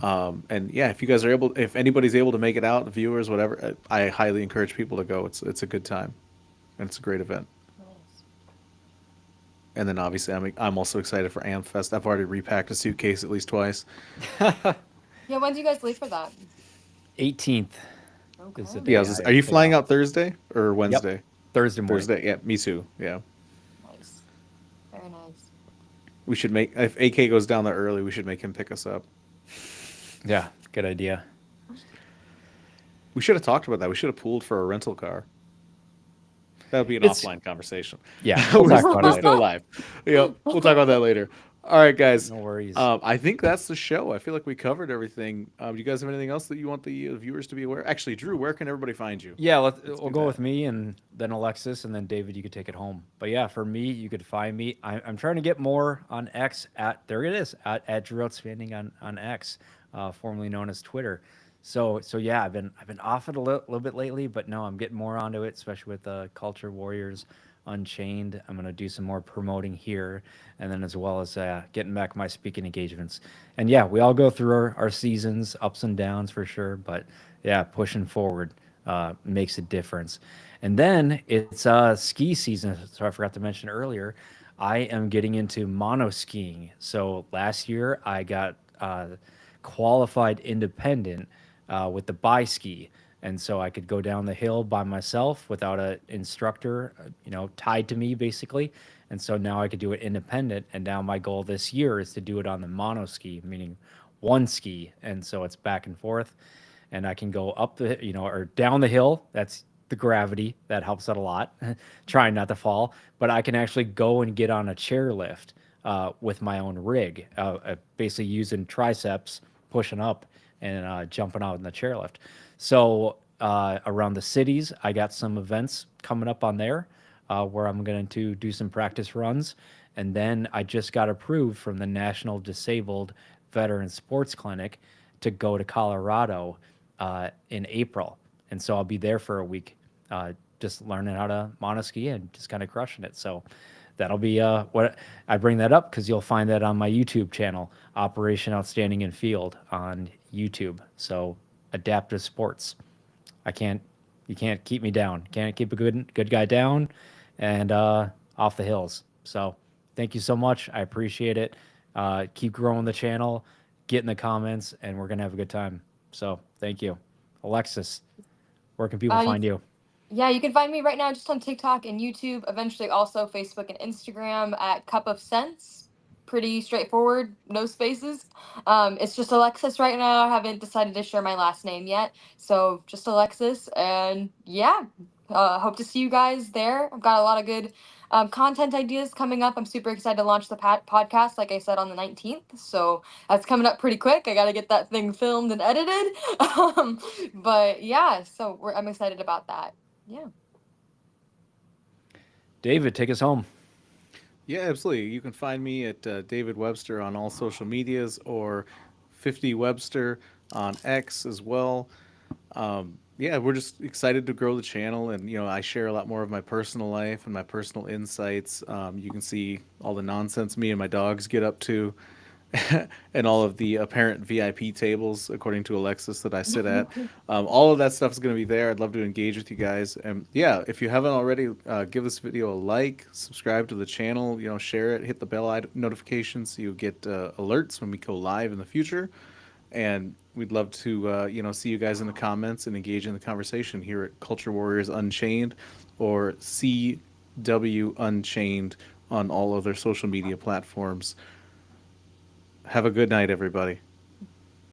And yeah, if anybody's able to make it out, viewers, whatever, I highly encourage people to go. It's a good time, and it's a great event. And then obviously I'm also excited for AmFest. I've already repacked a suitcase at least twice. Yeah, when do you guys leave for that? 18th Okay. is the day. Yeah, are you flying out Thursday or Wednesday? Yep. Thursday morning. Thursday. Yeah, me too. Yeah. Nice. Very nice. We should if AK goes down there early, we should make him pick us up. Yeah, good idea. We should have talked about that. We should have pooled for a rental car. That would be an offline conversation. Yeah, we're we'll talk about it still live. Yeah, we'll talk about that later. All right, guys. No worries. I think that's the show. I feel like we covered everything. Do you guys have anything else that you want the viewers to be aware? Actually, Drew, where can everybody find you? Yeah, we'll do go that. with me, and then Alexis, and then David. You could take it home. But yeah, for me, you could find me. I'm trying to get more on X there it is at Drew Outstanding on X, formerly known as Twitter. So yeah, I've been off it a little bit lately, but no, I'm getting more onto it, especially with Culture Warriors Unchained. I'm gonna do some more promoting here, and then as well as getting back my speaking engagements. And yeah, we all go through our seasons, ups and downs for sure, but yeah, pushing forward makes a difference. And then it's ski season, so I forgot to mention earlier, I am getting into mono skiing. So last year I got qualified independent with the bi-ski. And so I could go down the hill by myself without an instructor, tied to me basically. And so now I could do it independent. And now my goal this year is to do it on the mono ski, meaning one ski. And so it's back and forth, and I can go up or down the hill. That's the gravity that helps out a lot, trying not to fall. But I can actually go and get on a chairlift with my own rig, basically using triceps, pushing up, and jumping out in the chairlift. So around the cities, I got some events coming up on there where I'm going to do some practice runs. And then I just got approved from the National Disabled Veteran Sports Clinic to go to Colorado in April. And so I'll be there for a week, just learning how to monoski and just kind of crushing it. So that'll be what I bring that up because you'll find that on my YouTube channel, Operation Outstanding in Field on YouTube. So adaptive sports. You can't keep me down. Can't keep a good guy down and off the hills. So thank you so much. I appreciate it. Keep growing the channel, get in the comments, and we're gonna have a good time. So thank you. Alexis, where can people find you? Yeah, you can find me right now just on TikTok and YouTube, eventually also Facebook and Instagram at Cup of Sense. Pretty straightforward, no spaces. It's just Alexis right now. I haven't decided to share my last name yet. So just Alexis. And yeah, hope to see you guys there. I've got a lot of good content ideas coming up. I'm super excited to launch the podcast, like I said, on the 19th. So that's coming up pretty quick. I got to get that thing filmed and edited. But yeah, so I'm excited about that. Yeah. David, take us home. Yeah, absolutely. You can find me at David Webster on all social medias or 50 Webster on X as well. Yeah, we're just excited to grow the channel, and I share a lot more of my personal life and my personal insights. You can see all the nonsense me and my dogs get up to, and all of the apparent VIP tables, according to Alexis, that I sit at. All of that stuff is going to be there. I'd love to engage with you guys. And yeah, if you haven't already, give this video a like, subscribe to the channel, share it, hit the bell notification so you get alerts when we go live in the future. And we'd love to, see you guys in the comments and engage in the conversation here at Culture Warriors Unchained or CW Unchained on all other social media platforms. Have a good night, everybody.